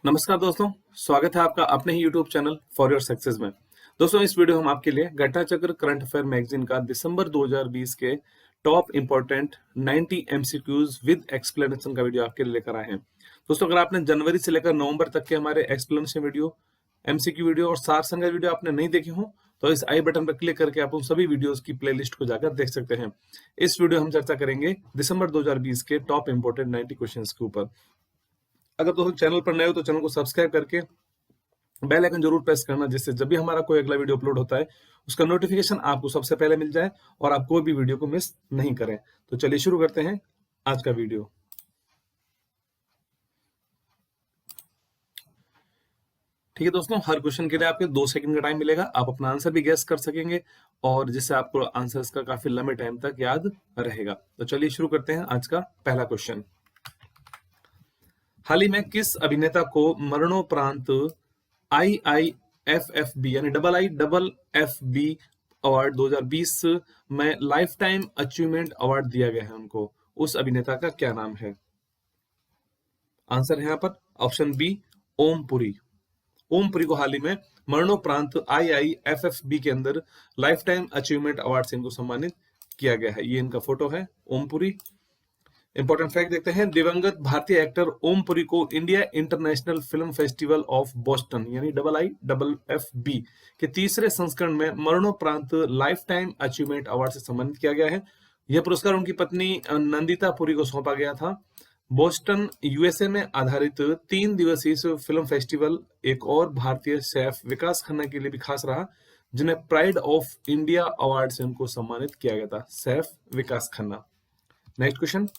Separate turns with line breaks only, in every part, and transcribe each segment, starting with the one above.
नमस्कार दोस्तों, स्वागत है आपका अपने ही YouTube channel for your success में। दोस्तों, इस वीडियो हम आपके लिए घटना चक्र करंट अफेयर मैगजीन का दिसंबर 2020 के top important 90 MCQs with explanation का वीडियो आपके लिए लेकर आए हैं। दोस्तों, अगर आपने जनवरी से लेकर नवंबर तक के हमारे एक्सप्लेनेशन वीडियो, एमसीक्यू वीडियो और सार संग्रह वीडियो आपने नहीं देखे हो तो इस आई बटन पर क्लिक करके आप उन सभी वीडियोस की प्लेलिस्ट को जाकर देख सकते हैं। इस वीडियो हम चर्चा करेंगे दिसंबर 2020 के टॉप इंपॉर्टेंट 90 क्वेश्चंस के ऊपर। अगर दोस्तों चैनल पर नए हो तो चैनल को सब्सक्राइब करके बेल आइकन जरूर प्रेस करना, जिससे जब भी हमारा कोई अगला वीडियो अपलोड होता है उसका नोटिफिकेशन आपको सबसे पहले मिल जाए और आप कोई भी वीडियो को मिस नहीं करें। तो चलिए शुरू करते हैं आज का वीडियो। ठीक है दोस्तों, हर क्वेश्चन के लिए आपके 2 सेकंड का टाइम मिलेगा। आप अपना आंसर भी गैस कर सकेंगे और जिससे आपको आंसर का काफी लंबे टाइम तक याद रहेगा। तो चलिए शुरू करते हैं आज का पहला क्वेश्चन। हाल ही में किस अभिनेता को मरणोपरांत IIFFB यानी IIFFB अवार्ड 2020 में लाइफ टाइम अचीवमेंट अवार्ड दिया गया है? उनको उस अभिनेता का क्या नाम है? आंसर है यहाँ पर ऑप्शन बी, ओम पुरी। ओम पुरी को हाल ही में मरणोपरांत IIFFB के अंदर लाइफ टाइम अचीवमेंट अवार्ड से इनको सम्मानित किया गया है। ये इनका फोटो है, ओम पुरी। इंपॉर्टेंट फैक्ट देखते हैं। दिवंगत भारतीय एक्टर ओम पुरी को India international film festival of Boston यानी IIFFB के तीसरे संस्करण में मरणोपरांत लाइफ टाइम अचीवमेंट अवार्ड से सम्मानित किया गया है। यह पुरस्कार उनकी पत्नी नंदिता पुरी को सौंपा गया था। बोस्टन USA में आधारित 3 दिवसीय इस फिल्म फेस्टिवल एक और भारतीय शेफ विकास खन्ना के लिए भी खास रहा, जिन्हें प्राइड ऑफ इंडिया अवार्ड से उनको सम्मानित किया गया था, chef Vikas Khanna. Next question.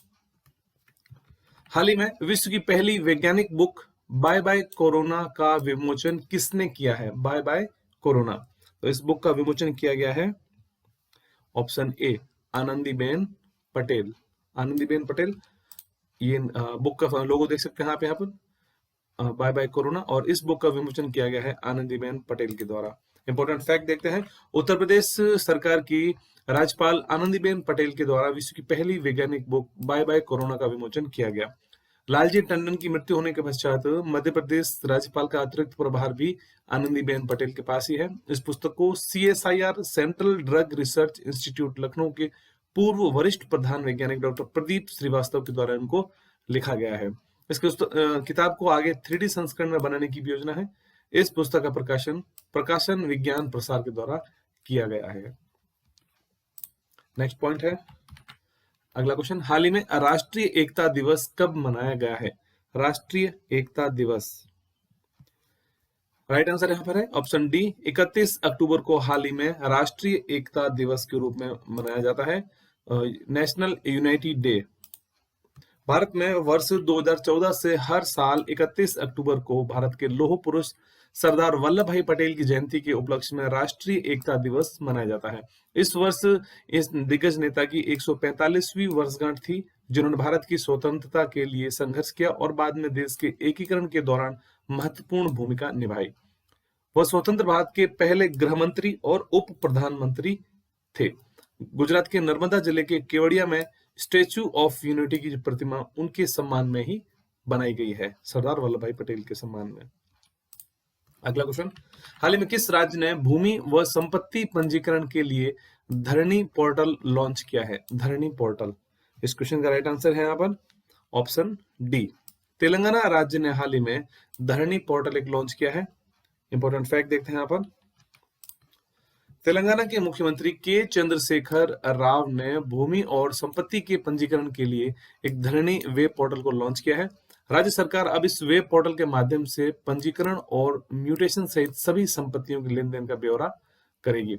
हाल ही में विश्व की पहली वैज्ञानिक बुक बाय बाय कोरोना का विमोचन किसने किया है? Bye bye corona. तो इस बुक का विमोचन किया गया है ऑप्शन ए, आनंदीबेन पटेल। आनंदीबेन पटेल, ये बुक का लोगो देख सकते हैं आप यहाँ पर, बाय बाय कोरोना, और इस बुक का विमोचन किया गया है आनंदीबेन पटेल के द्वारा। इंपॉर्टेंट फैक्ट देखते हैं। उत्तर प्रदेश सरकार की राज्यपाल आनंदीबेन पटेल के द्वारा विश्व की पहली वैज्ञानिक बुक बाय बाय कोरोना का विमोचन किया गया। लालजी टंडन की मृत्यु होने के पश्चात मध्य प्रदेश राज्यपाल का अतिरिक्त प्रभार भी आनंदीबेन पटेल के पास ही है। इस पुस्तक को CSIR central drug research institute Lucknow के पूर्व वरिष्ठ प्रधान वैज्ञानिक डॉक्टर प्रदीप श्रीवास्तव के द्वारा इनको लिखा गया है। इस किताब को आगे 3D संस्करण में बनाने की भी योजना है। इस पुस्तक का प्रकाशन विज्ञान प्रसार के द्वारा किया गया है। नेक्स्ट पॉइंट है, अगला क्वेश्चन। हाल ही में राष्ट्रीय एकता दिवस कब मनाया गया है? राष्ट्रीय एकता दिवस, राइट आंसर यहाँ पर है ऑप्शन डी, 31 अक्टूबर को हाल ही में राष्ट्रीय एकता दिवस के रूप में मनाया जाता है, नेशनल यूनिटी डे। भारत में वर्ष 2014 से हर साल 31 अक्टूबर को भारत के लौह पुरुष सरदार वल्लभ भाई पटेल की जयंती के उपलक्ष्य में राष्ट्रीय एकता दिवस मनाया जाता है। इस वर्ष इस दिग्गज नेता की 145वीं वर्षगांठ थी, जिन्होंने भारत की स्वतंत्रता के लिए संघर्ष किया और बाद में देश के एकीकरण के दौरान महत्वपूर्ण भूमिका निभाई। वह स्वतंत्र भारत के पहले गृह मंत्री और उप प्रधानमंत्री थे। गुजरात के नर्मदा जिले के केवड़िया में स्टेच्यू ऑफ यूनिटी की प्रतिमा उनके सम्मान में ही बनाई गई है, सरदार वल्लभ भाई पटेल के सम्मान में। अगला क्वेश्चन। हाल ही में किस राज्य ने भूमि व संपत्ति पंजीकरण के लिए धरणी पोर्टल लॉन्च किया है? धरणी पोर्टल, इस क्वेश्चन का राइट आंसर है यहाँ पर ऑप्शन डी, तेलंगाना राज्य ने हाल ही में धरणी पोर्टल एक लॉन्च किया है। इंपॉर्टेंट फैक्ट देखते हैं यहाँ पर। तेलंगाना के मुख्यमंत्री के चंद्रशेखर राव ने भूमि और संपत्ति के पंजीकरण के लिए एक धरणी वेब पोर्टल को लॉन्च किया है। राज्य सरकार अब इस वेब पोर्टल के माध्यम से पंजीकरण और म्यूटेशन सहित सभी संपत्तियों के लेन देन का ब्यौरा करेगी।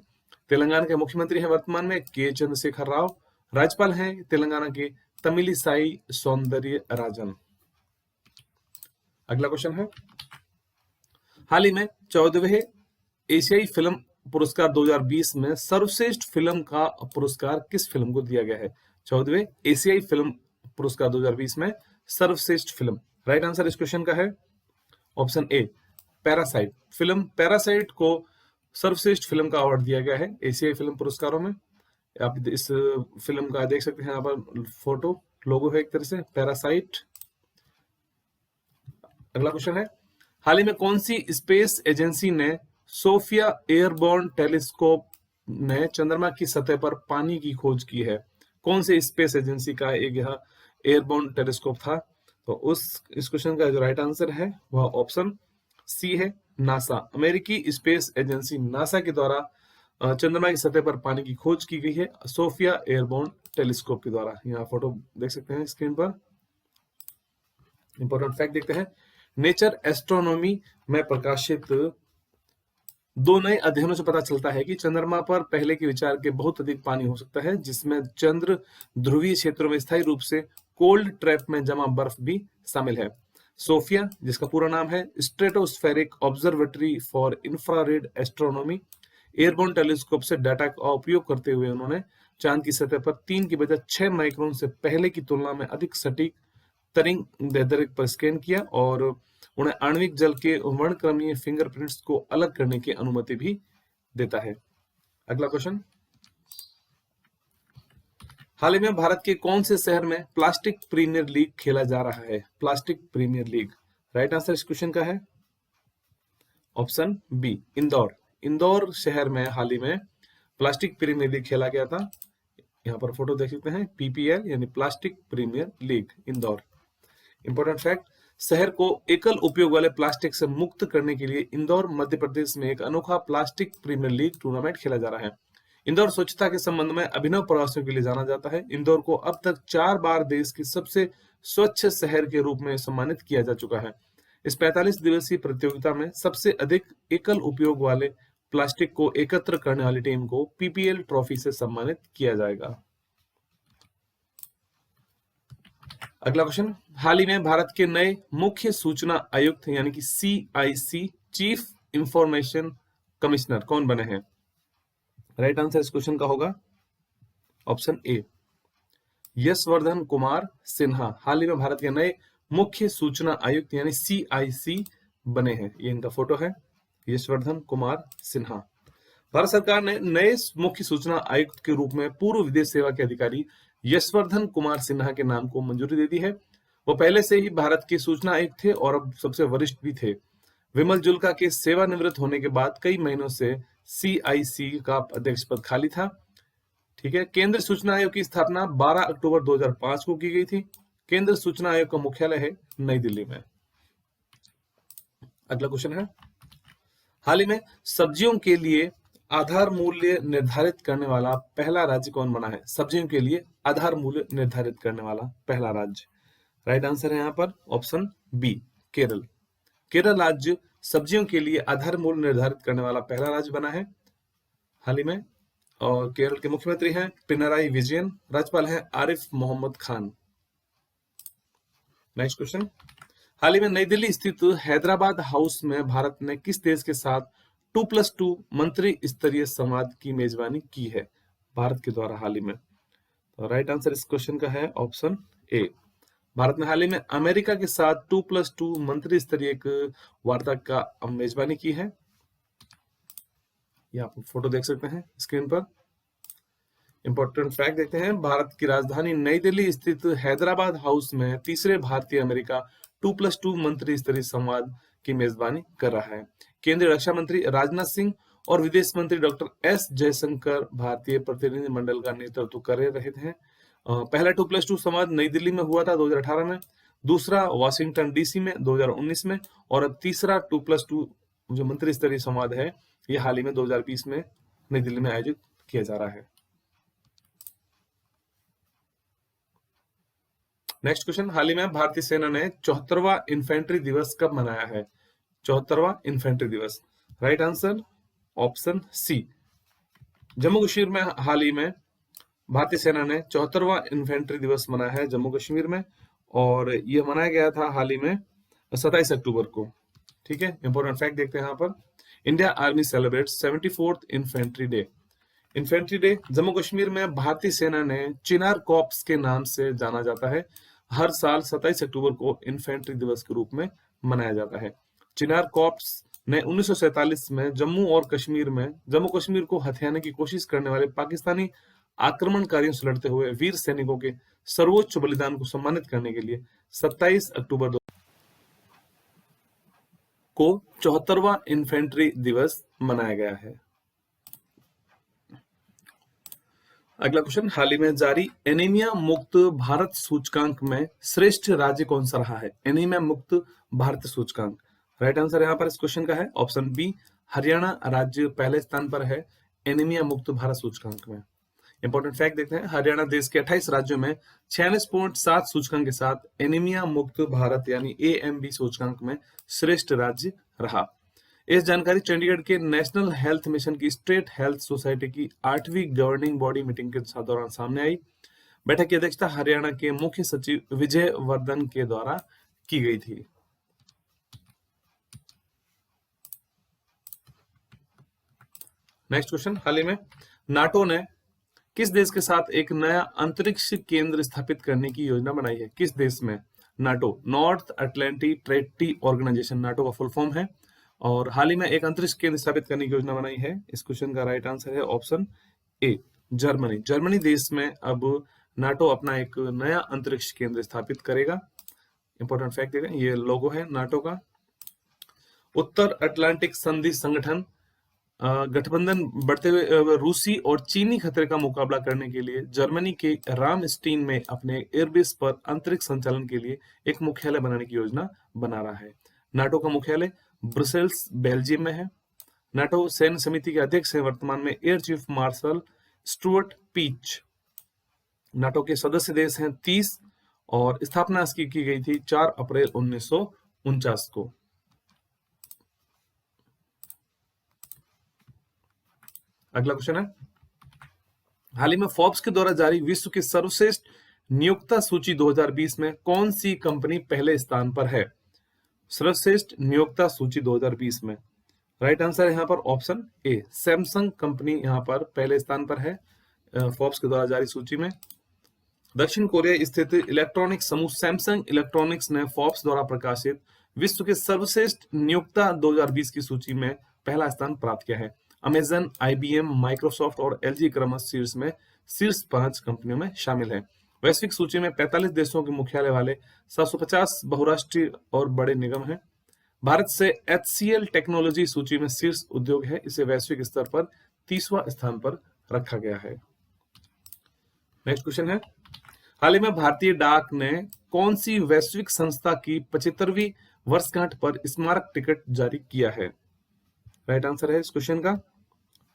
तेलंगाना के मुख्यमंत्री हैं वर्तमान में के चंद्रशेखर राव। राज्यपाल हैं तेलंगाना के तमिलिसाई सौंदर्य राजन। अगला क्वेश्चन है, हाल ही में 14वें एशियाई फिल्म पुरस्कार 2020 में सर्वश्रेष्ठ फिल्म का पुरस्कार किस फिल्म को दिया गया है? 14वें एशियाई फिल्म पुरस्कार 2020 में सर्वश्रेष्ठ फिल्म, राइट आंसर इस क्वेश्चन का है ऑप्शन ए, पैरासाइट। फिल्म पैरासाइट को सर्वश्रेष्ठ फिल्म का अवार्ड दिया गया है एशियाई फिल्म पुरस्कारों में। आप इस फिल्म का देख सकते हैं, यहाँ पर फोटो लोगो है एक तरह से, पैरासाइट। अगला क्वेश्चन है, हाल ही में कौन सी स्पेस एजेंसी ने सोफिया एयरबोर्न टेलीस्कोप ने चंद्रमा की सतह पर पानी की खोज की है? कौन सी स्पेस एजेंसी का एक यह एयरबोर्न टेलीस्कोप था? तो इस क्वेश्चन का जो राइट आंसर है वह ऑप्शन सी है, नासा। अमेरिकी स्पेस एजेंसी नासा के द्वारा चंद्रमा की सतह पर पानी की खोज की गई है सोफिया एयरबोर्न टेलीस्कोप के द्वारा। यहाँ फोटो देख सकते हैं स्क्रीन पर। इंपॉर्टेंट फैक्ट देखते हैं। नेचर एस्ट्रोनॉमी में प्रकाशित दो नए अध्ययनों से पता चलता है कि चंद्रमा पर पहले के विचार के बहुत अधिक पानी हो सकता है, जिसमें चंद्र ध्रुवीय क्षेत्रों में स्थायी रूप से कोल्ड ट्रैप में जमा बर्फ भी शामिल है। सोफिया, जिसका पूरा नाम है stratospheric observatory for infrared astronomy, airborne telescope से डाटा का उपयोग करते हुए उन्होंने चांद की सतह पर 3 की बजाय 6 माइक्रोन से पहले की तुलना में अधिक सटीक तरंग पर स्कैन किया और उन्हें आणविक जल के वर्णक्रमीय फिंगरप्रिंट्स को अलग करने की अनुमति भी देता है। अगला क्वेश्चन। हाल ही में भारत के कौन से शहर में प्लास्टिक प्रीमियर लीग खेला जा रहा है? Plastic Premier League, right answer इस क्वेश्चन का है ऑप्शन बी, इंदौर। इंदौर शहर में हाल ही में प्लास्टिक प्रीमियर लीग खेला गया था। यहाँ पर फोटो देख सकते हैं, पीपीएल यानी Plastic Premier League Indore. Important fact, शहर को एकल उपयोग वाले प्लास्टिक से मुक्त करने के लिए इंदौर मध्य प्रदेश में एक अनोखा प्लास्टिक प्रीमियर लीग टूर्नामेंट खेला जा रहा है। इंदौर स्वच्छता के संबंध में अभिनव प्रयासों के लिए जाना जाता है। इंदौर को अब तक 4 बार देश की सबसे स्वच्छ शहर के रूप में सम्मानित किया जा चुका है। इस 45 दिवसीय प्रतियोगिता में सबसे अधिक एकल उपयोग वाले प्लास्टिक को एकत्र करने वाली टीम को पीपीएल ट्रॉफी से सम्मानित किया जाएगा। अगला क्वेश्चन। हाल ही में भारत के नए मुख्य सूचना आयुक्त यानी कि CIC चीफ इंफॉर्मेशन कमिश्नर कौन बने हैं? राइट आंसर इस क्वेश्चन का होगा ऑप्शन ए, यशवर्धन कुमार सिन्हा। हाल ही में भारत के नए मुख्य सूचना आयुक्त यानी CIC बने हैं। ये इनका फोटो है, यशवर्धन कुमार सिन्हा। भारत सरकार ने नए मुख्य सूचना आयुक्त के रूप में पूर्व विदेश सेवा के अधिकारी यशवर्धन कुमार सिन्हा के नाम को मंजूरी दे दी है। वो पहले से ही भारत के सूचना आयुक्त थे और अब सबसे वरिष्ठ भी थे। विमल जुल्का के सेवानिवृत्त होने के बाद कई महीनों से CIC का अध्यक्ष पद खाली था। ठीक है। केंद्रीय सूचना आयोग की स्थापना 12 अक्टूबर 2005 को की गई थी। केंद्रीय सूचना आयोग का मुख्यालय है नई दिल्ली में। अगला क्वेश्चन है, हाल ही में सब्जियों के लिए आधार मूल्य निर्धारित करने वाला पहला राज्य कौन बना है? सब्जियों के लिए आधार मूल्य निर्धारित करने वाला पहला राज्य, राइट आंसर है यहाँ पर ऑप्शन बी, केरल। केरल राज्य सब्जियों के लिए आधार मूल्य निर्धारित करने वाला पहला राज्य बना है हाल ही में। और केरल के मुख्यमंत्री हैं पिनराई विजयन, राज्यपाल हैं आरिफ मोहम्मद खान। Next question. हाल ही में नई दिल्ली स्थित हैदराबाद हाउस में भारत ने किस देश के साथ 2+2 मंत्री स्तरीय संवाद की मेजबानी की है भारत के द्वारा हाल ही में? तो राइट आंसर इस क्वेश्चन का है ऑप्शन ए, भारत ने हाल ही में अमेरिका के साथ 2+2 मंत्री स्तरीय एक वार्ता का मेजबानी की है। ये आप फोटो देख सकते हैं स्क्रीन पर। इंपॉर्टेंट फैक्ट देखते हैं, भारत की राजधानी नई दिल्ली स्थित हैदराबाद हाउस में तीसरे भारतीय अमेरिका 2+2 मंत्री स्तरीय संवाद की मेजबानी कर रहा है। केंद्रीय रक्षा मंत्री राजनाथ सिंह और विदेश मंत्री डॉक्टर एस जयशंकर भारतीय प्रतिनिधि मंडल का नेतृत्व कर रहे थे। पहला 2+2 संवाद नई दिल्ली में हुआ था 2018 में, दूसरा वाशिंगटन डीसी में 2019 में, और अब तीसरा 2+2 जो मंत्री स्तरीय संवाद है ये हाल ही में 2020 में नई दिल्ली में आयोजित किया जा रहा है। Next question. हाल ही में भारतीय सेना ने 74वां इन्फेंट्री दिवस कब मनाया है? 74वां इन्फेंट्री दिवस, right answer option C, Jammu Kashmir में हाल ही में भारतीय सेना ने 74वां इन्फेंट्री दिवस मनाया है जम्मू कश्मीर में, और यह मनाया गया था हाल ही में 27 अक्टूबर को। ठीक है। इंपॉर्टेंट फैक्ट देखते हैं यहाँ पर, India army celebrates 74th infantry day. Infantry day Jammu Kashmir में भारतीय सेना ने चिनार कॉर्प्स के नाम से जाना जाता है। हर साल 27 अक्टूबर को इन्फेंट्री दिवस के रूप में मनाया जाता है। चिनार कॉर्प्स ने 1947 में जम्मू कश्मीर को हथियाने की कोशिश करने वाले पाकिस्तानी आक्रमणकारियों से लड़ते हुए वीर सैनिकों के सर्वोच्च बलिदान को सम्मानित करने के लिए 27 अक्टूबर को 74वां इन्फेंट्री दिवस मनाया गया है? अगला क्वेश्चन, हाल ही में जारी एनीमिया मुक्त भारत सूचकांक में श्रेष्ठ राज्य कौन सा रहा है? एनीमिया मुक्त भारत सूचकांक, राइट आंसर यहाँ पर इस क्वेश्चन का है ऑप्शन बी, हरियाणा राज्य पहले स्थान पर है एनीमिया मुक्त भारत सूचकांक में। इंपॉर्टेंट फैक्ट देखते हैं, हरियाणा देश के 28 राज्यों में 46.7 सूचकांक के साथ एनीमिया मुक्त भारत यानी AMB सूचकांक में श्रेष्ठ राज्य रहा। इस जानकारी चंडीगढ़ के नेशनल हेल्थ मिशन की स्टेट हेल्थ सोसाइटी की 8वीं गवर्निंग बॉडी मीटिंग के दौरान सामने आई। बैठक की अध्यक्षता हरियाणा के मुख्य सचिव विजय वर्धन के द्वारा की गई थी। नेक्स्ट क्वेश्चन, हाल ही में नाटो ने किस देश के साथ एक नया अंतरिक्ष केंद्र स्थापित करने की योजना बनाई है? किस देश में? NATO, North Atlantic Treaty Organisation NATO का फुल फॉर्म है, और हाल ही में एक अंतरिक्ष केंद्र स्थापित करने की योजना बनाई है। इस क्वेश्चन का राइट आंसर है ऑप्शन ए, जर्मनी। जर्मनी देश में अब नाटो अपना एक नया अंतरिक्ष केंद्र स्थापित करेगा। इंपॉर्टेंट फैक्ट देखें, ये लोगो है नाटो का। उत्तर अटलांटिक संधि संगठन गठबंधन बढ़ते हुए रूसी और चीनी खतरे का मुकाबला करने के लिए जर्मनी के रामस्टीन में अपने एयरबेस पर अंतरिक्ष संचालन के लिए एक मुख्यालय बनाने की योजना बना रहा है। नाटो का मुख्यालय ब्रुसेल्स बेल्जियम में है। नाटो सैन्य समिति के अध्यक्ष हैं वर्तमान में Air Chief Marshal Stuart Peach. NATO के सदस्य देश हैं 30 और स्थापना इसकी की गई थी 4 अप्रैल 1949 को। अगला क्वेश्चन है, हाल ही में फोर्ब्स के द्वारा जारी विश्व की सर्वश्रेष्ठ नियोक्ता सूची 2020 में कौन सी कंपनी पहले स्थान पर है? सर्वश्रेष्ठ नियोक्ता सूची 2020 में राइट आंसर है यहाँ पर ऑप्शन ए, सैमसंग कंपनी यहाँ पर पहले स्थान पर है फोर्ब्स के द्वारा जारी सूची में। दक्षिण कोरिया स्थित इलेक्ट्रॉनिक समूह सैमसंग इलेक्ट्रॉनिक्स ने फोर्ब्स द्वारा प्रकाशित विश्व के सर्वश्रेष्ठ नियोक्ता 2020 की सूची में पहला स्थान प्राप्त किया है। अमेजन, IBM, माइक्रोसॉफ्ट और LG क्रमश शीर्ष 5 कंपनियों में शामिल है। वैश्विक सूची में 45 देशों के मुख्यालय वाले 750 बहुराष्ट्रीय और बड़े निगम हैं। भारत से HCL टेक्नोलॉजी सूची में शीर्ष उद्योग है, इसे वैश्विक स्तर पर 30वां स्थान पर रखा गया है। नेक्स्ट क्वेश्चन है, हाल ही में भारतीय डाक ने कौन सी वैश्विक संस्था की 75वीं वर्षगांठ पर स्मारक टिकट जारी किया है? राइट आंसर है इस क्वेश्चन का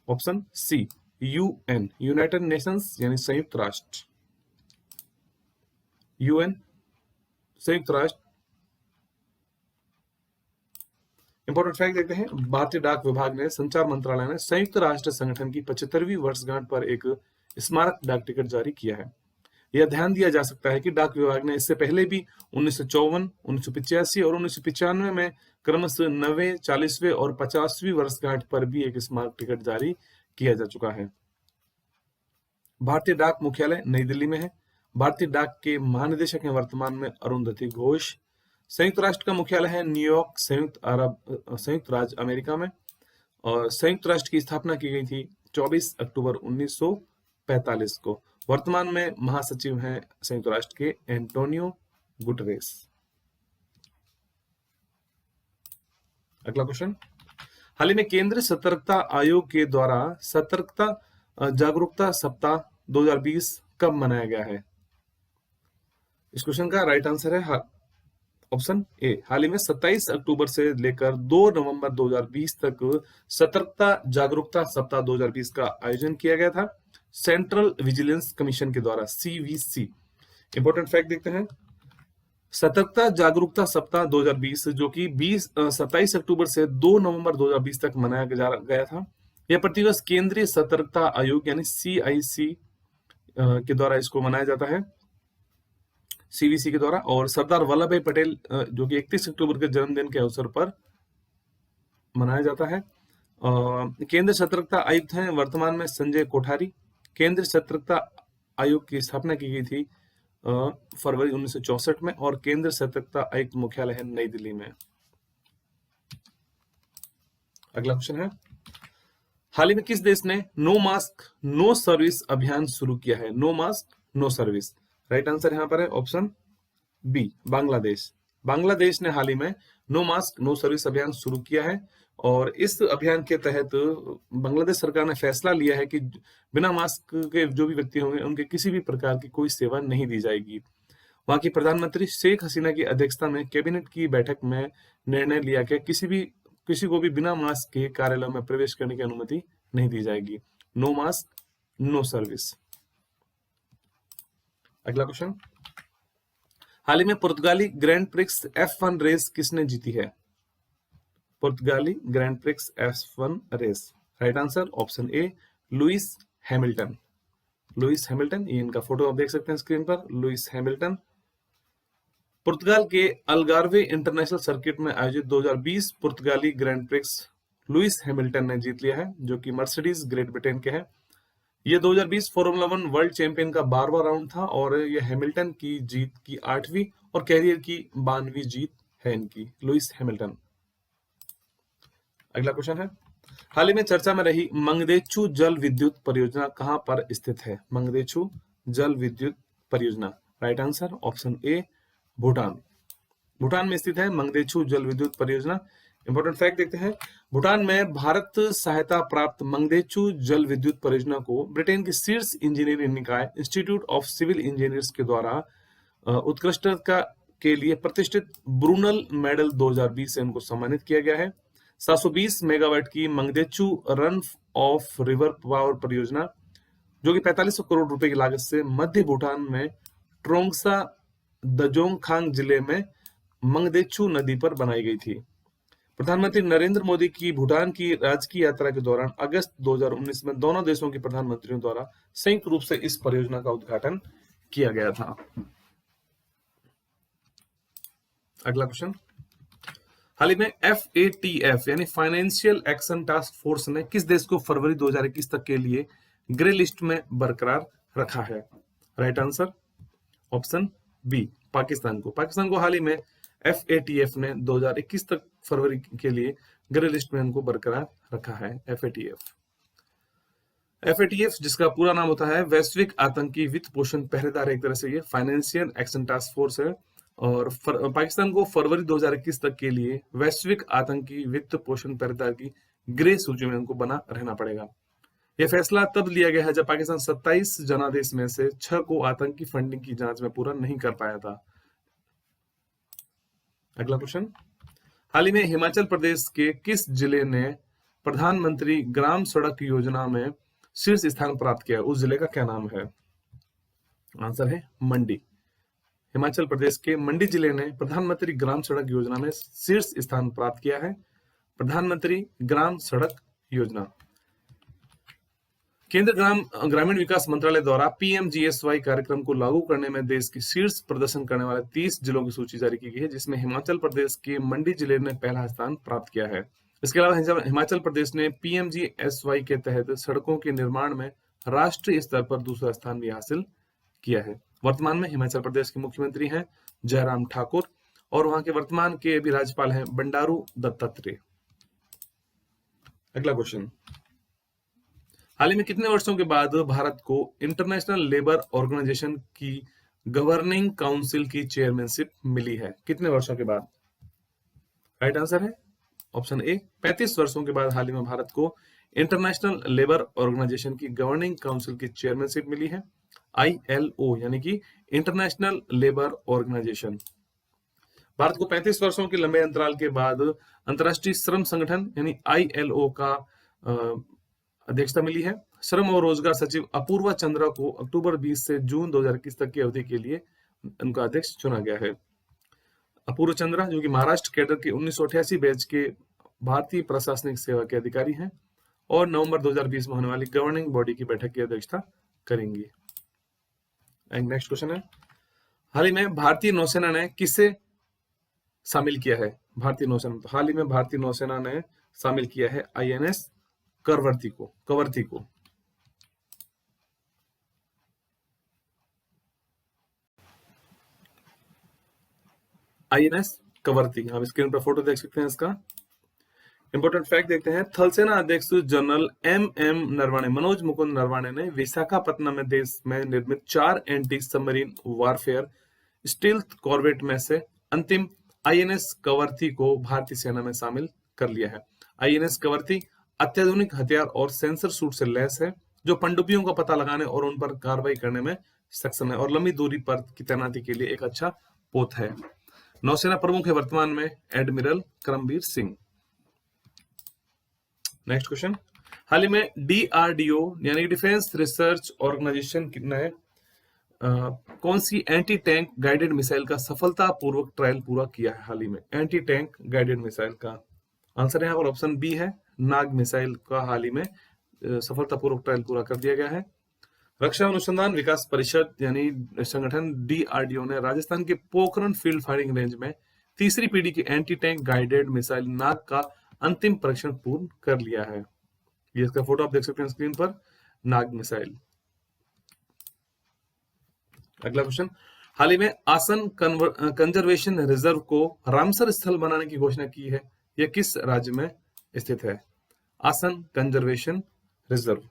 option C, UN, United Nations यानी संयुक्त राष्ट्र। UN, संयुक्त राष्ट्र। इंपॉर्टेंट फैक्ट देखते हैं, भारतीय डाक विभाग ने संचार मंत्रालय ने संयुक्त राष्ट्र संगठन की 75वीं वर्षगांठ पर एक स्मारक डाक टिकट जारी किया है। यह ध्यान दिया जा सकता है कि डाक विभाग ने इससे पहले भी 1954, 1985 और 1995 में क्रमशः 90, 40वें और 50वीं वर्षगांठ पर भी एक स्मारक टिकट जारी किया जा चुका है। भारतीय डाक मुख्यालय नई दिल्ली में है। भारतीय डाक के महानिदेशक हैं वर्तमान में अरुंधति घोष। संयुक्त राष्ट्र का मुख्यालय है न्यूयॉर्क, संयुक्त राज्य अमेरिका में, और संयुक्त राष्ट्र की स्थापना की गई थी 24 अक्टूबर 1945 को। वर्तमान में महासचिव हैं संयुक्त राष्ट्र के एंटोनियो गुटरेस। अगला क्वेश्चन, हाल ही में केंद्रीय सतर्कता आयोग के द्वारा सतर्कता जागरूकता सप्ताह 2020 कब मनाया गया है? इस क्वेश्चन का राइट आंसर है ऑप्शन ए, हाल ही में 27 अक्टूबर से लेकर 2 नवंबर 2020 तक सतर्कता जागरूकता सप्ताह 2020 का आयोजन किया गया था सेंट्रल विजिलेंस कमीशन के द्वारा, CVC। इंपॉर्टेंट फैक्ट देखते हैं, सतर्कता जागरूकता सप्ताह 2020 जो कि 27 अक्टूबर से 2 नवंबर 2020 तक मनाया गया था। यह प्रतिवर्ष केंद्रीय सतर्कता आयोग यानी CIC के द्वारा इसको मनाया जाता है, CVC के द्वारा, और सरदार वल्लभ भाई पटेल जो कि 31 अक्टूबर के जन्मदिन के अवसर पर मनाया जाता है। केंद्रीय सतर्कता आयुक्त हैं वर्तमान में संजय कोठारी। केंद्रीय सतर्कता आयोग की स्थापना की गई थी फरवरी 1964 में, और केंद्रीय सतर्कता आयुक्त मुख्यालय है नई दिल्ली में। अगला क्वेश्चन है, हाल ही में किस देश ने नो मास्क नो सर्विस अभियान शुरू किया है? No mask no service, right answer यहां पर है ऑप्शन बी, बांग्लादेश। बांग्लादेश ने हाल ही में नो मास्क नो सर्विस अभियान शुरू किया है और इस अभियान के तहत बांग्लादेश सरकार ने फैसला लिया है कि बिना मास्क के जो भी व्यक्ति होंगे उनके किसी भी प्रकार की कोई सेवा नहीं दी जाएगी। वहां की प्रधानमंत्री शेख हसीना की अध्यक्षता में कैबिनेट की बैठक में निर्णय लिया कि किसी को भी बिना मास्क के कार्यालय में प्रवेश करने की अनुमति नहीं दी जाएगी। No mask no service. अगला क्वेश्चन, हाल ही में पुर्तगाली ग्रैंड प्रिक्स F1 रेस किसने जीती है? पुर्तगाली grand prix F1 race, right answer option A Lewis Hamilton. Lewis Hamilton, ये इनका फोटो आप देख सकते हैं स्क्रीन पर, लुइस हैमिल्टन। पुर्तगाल के अल्गार्वे इंटरनेशनल सर्किट में आयोजित 2020 पुर्तगाली ग्रैंड प्रिक्स लुइस हैमिल्टन ने जीत लिया है, जो कि मर्सिडीज ग्रेट ब्रिटेन के हैं। ये 2020 फॉर्मूला 1 वर्ल्ड चैंपियन का 12वां राउंड था और ये हैमिल्टन की जीत की 8वीं और कैरियर की 92वीं जीत है इनकी, लुइस हैमिल्टन। अगला क्वेश्चन है, हाल ही में चर्चा में रही मंगदेचू जल विद्युत परियोजना कहां पर स्थित है? मंगदेचू जल विद्युत परियोजना, राइट आंसर ऑप्शन ए भूटान। भूटान में स्थित है मंगदेचू जल विद्युत परियोजना। इंपॉर्टेंट फैक्ट देखते हैं, भूटान में भारत सहायता प्राप्त मंगदेचू जल विद्युत परियोजना को ब्रिटेन के शीर्ष इंजीनियरिंग निकाय इंस्टीट्यूट ऑफ सिविल इंजीनियर्स के द्वारा उत्कृष्टता के लिए प्रतिष्ठित ब्रूनल मेडल 2020 से उनको सम्मानित किया गया है। 720 मेगावाट की Mangdechhu run of river power परियोजना, जो कि 4500 करोड़ रुपए की लागत से मध्य भूटान में ट्रोंगसा दजोंगखांग जिले में मंगदेचू नदी पर बनाई गई थी। प्रधानमंत्री नरेंद्र मोदी की भूटान की राजकीय यात्रा के दौरान अगस्त 2019 में दोनों देशों के प्रधानमंत्रियों द्वारा संयुक्त रूप से इस परियोजना का उद्घाटन किया गया था। अगला क्वेश्चन, हाल ही में FATF यानी फाइनेंशियल एक्शन टास्क फोर्स ने किस देश को फरवरी 2021 तक के लिए ग्रे लिस्ट में बरकरार रखा है? Right answer option B Pakistan को। पाकिस्तान को हाल ही में FATF ने 2021 तक फरवरी के लिए ग्रे लिस्ट में उनको बरकरार रखा है। FATF जिसका पूरा नाम होता है वैश्विक आतंकी वित्त पोषण पहरेदार, एक तरह से ये फाइनेंशियल एक्शन टास्क फोर्स है और पाकिस्तान को फरवरी 2021 तक के लिए वैश्विक आतंकी वित्त पोषण पहरेदार की ग्रे सूची में उनको बना रहना पड़ेगा। यह फैसला तब लिया गया है जब पाकिस्तान 27 जनादेश में से 6 को आतंकी फंडिंग की जांच में पूरा नहीं कर पाया था। अगला क्वेश्चन, हाल ही में हिमाचल प्रदेश के किस जिले ने प्रधानमंत्री ग्राम सड़क योजना में शीर्ष स्थान प्राप्त किया? उस जिले का क्या नाम है? आंसर है मंडी। हिमाचल प्रदेश के मंडी जिले ने प्रधानमंत्री ग्राम सड़क योजना में शीर्ष स्थान प्राप्त किया है। प्रधानमंत्री ग्राम सड़क योजना केंद्र ग्रामीण विकास मंत्रालय द्वारा PMGSY कार्यक्रम को लागू करने में देश की शीर्ष प्रदर्शन करने वाले 30 जिलों की सूची जारी की गई है, जिसमें हिमाचल प्रदेश के मंडी जिले ने पहला स्थान प्राप्त किया है। इसके अलावा हिमाचल प्रदेश ने PMGSY के तहत सड़कों के निर्माण में राष्ट्रीय स्तर पर दूसरा स्थान भी हासिल किया है। वर्तमान में हिमाचल प्रदेश के मुख्यमंत्री हैं जयराम ठाकुर और वहां के वर्तमान के भी राज्यपाल हैं बंडारू दत्तात्रेय। अगला क्वेश्चन, हाल ही में कितने वर्षों के बाद भारत को इंटरनेशनल लेबर ऑर्गेनाइजेशन की गवर्निंग काउंसिल की चेयरमैनशिप मिली है? कितने वर्षों के बाद? राइट आंसर है ऑप्शन ए 35 वर्षों के बाद हाल ही में भारत को इंटरनेशनल लेबर ऑर्गेनाइजेशन की गवर्निंग काउंसिल की चेयरमैनशिप मिली है। ILO यानी कि इंटरनेशनल लेबर ऑर्गेनाइजेशन। भारत को 35 वर्षों के लंबे अंतराल के बाद अंतर्राष्ट्रीय श्रम संगठन यानी ILO का अध्यक्षता मिली है। श्रम और रोजगार सचिव अपूर्वा चंद्रा को अक्टूबर 20 से जून 2021 तक की अवधि के लिए उनका अध्यक्ष चुना गया है। अपूर्व चंद्रा जो कि महाराष्ट्र कैडर के 1988 बैच के भारतीय प्रशासनिक सेवा के अधिकारी हैं और नवंबर 2020 में होने वाली गवर्निंग बॉडी की बैठक की अध्यक्षता करेंगी। नेक्स्ट क्वेश्चन है, हाल ही में भारतीय नौसेना ने किसे शामिल किया है? भारतीय नौसेना, तो हाल ही में भारतीय नौसेना ने शामिल किया है INS कवरती को। INS कवरती, आप स्क्रीन पर फोटो देख सकते हैं इसका। इंपोर्टेंट फैक्ट देखते हैं, थल सेना अध्यक्ष जनरल MM नरवणे, मनोज मुकुंद नरवणे ने विशाखापत्तनम में देश में निर्मित 4 anti submarine warfare stealth corvette में से अंतिम आईएनएस कवरती को भारतीय सेना में शामिल कर लिया है। आईएनएस कवरती अत्याधुनिक हथियार और सेंसर सूट से लैस है, जो पनडुब्बियों का पता लगाने और उन पर कार्रवाई करने में सक्षम है और लंबी दूरी पर की तैनाती के लिए एक अच्छा पोत है। नौसेना प्रमुख है वर्तमान में admiral Karambir Singh. Next question, हाल ही में डीआरडीओ यानी डिफेंस रिसर्च ऑर्गेनाइजेशन ने कौन सी एंटी टैंक गाइडेड मिसाइल का सफलतापूर्वक ट्रायल पूरा किया है? हाल ही में एंटी टैंक गाइडेड मिसाइल का आंसर यहाँ पर ऑप्शन बी है, नाग मिसाइल का हाल ही में सफलतापूर्वक ट्रायल पूरा कर दिया गया है। रक्षा अनुसंधान विकास परिषद यानी संगठन डीआरडीओ ने राजस्थान के पोखरण फील्ड फायरिंग रेंज में तीसरी पीढ़ी की एंटी टैंक गाइडेड मिसाइल नाग का अंतिम परीक्षण पूर्ण कर लिया है। ये इसका फोटो आप देख सकते हैं स्क्रीन पर, नाग मिसाइल। अगला क्वेश्चन, हाल ही में आसन कंजर्वेशन रिजर्व को रामसर स्थल बनाने की घोषणा की है। यह किस राज्य में स्थित है? आसन conservation reserve,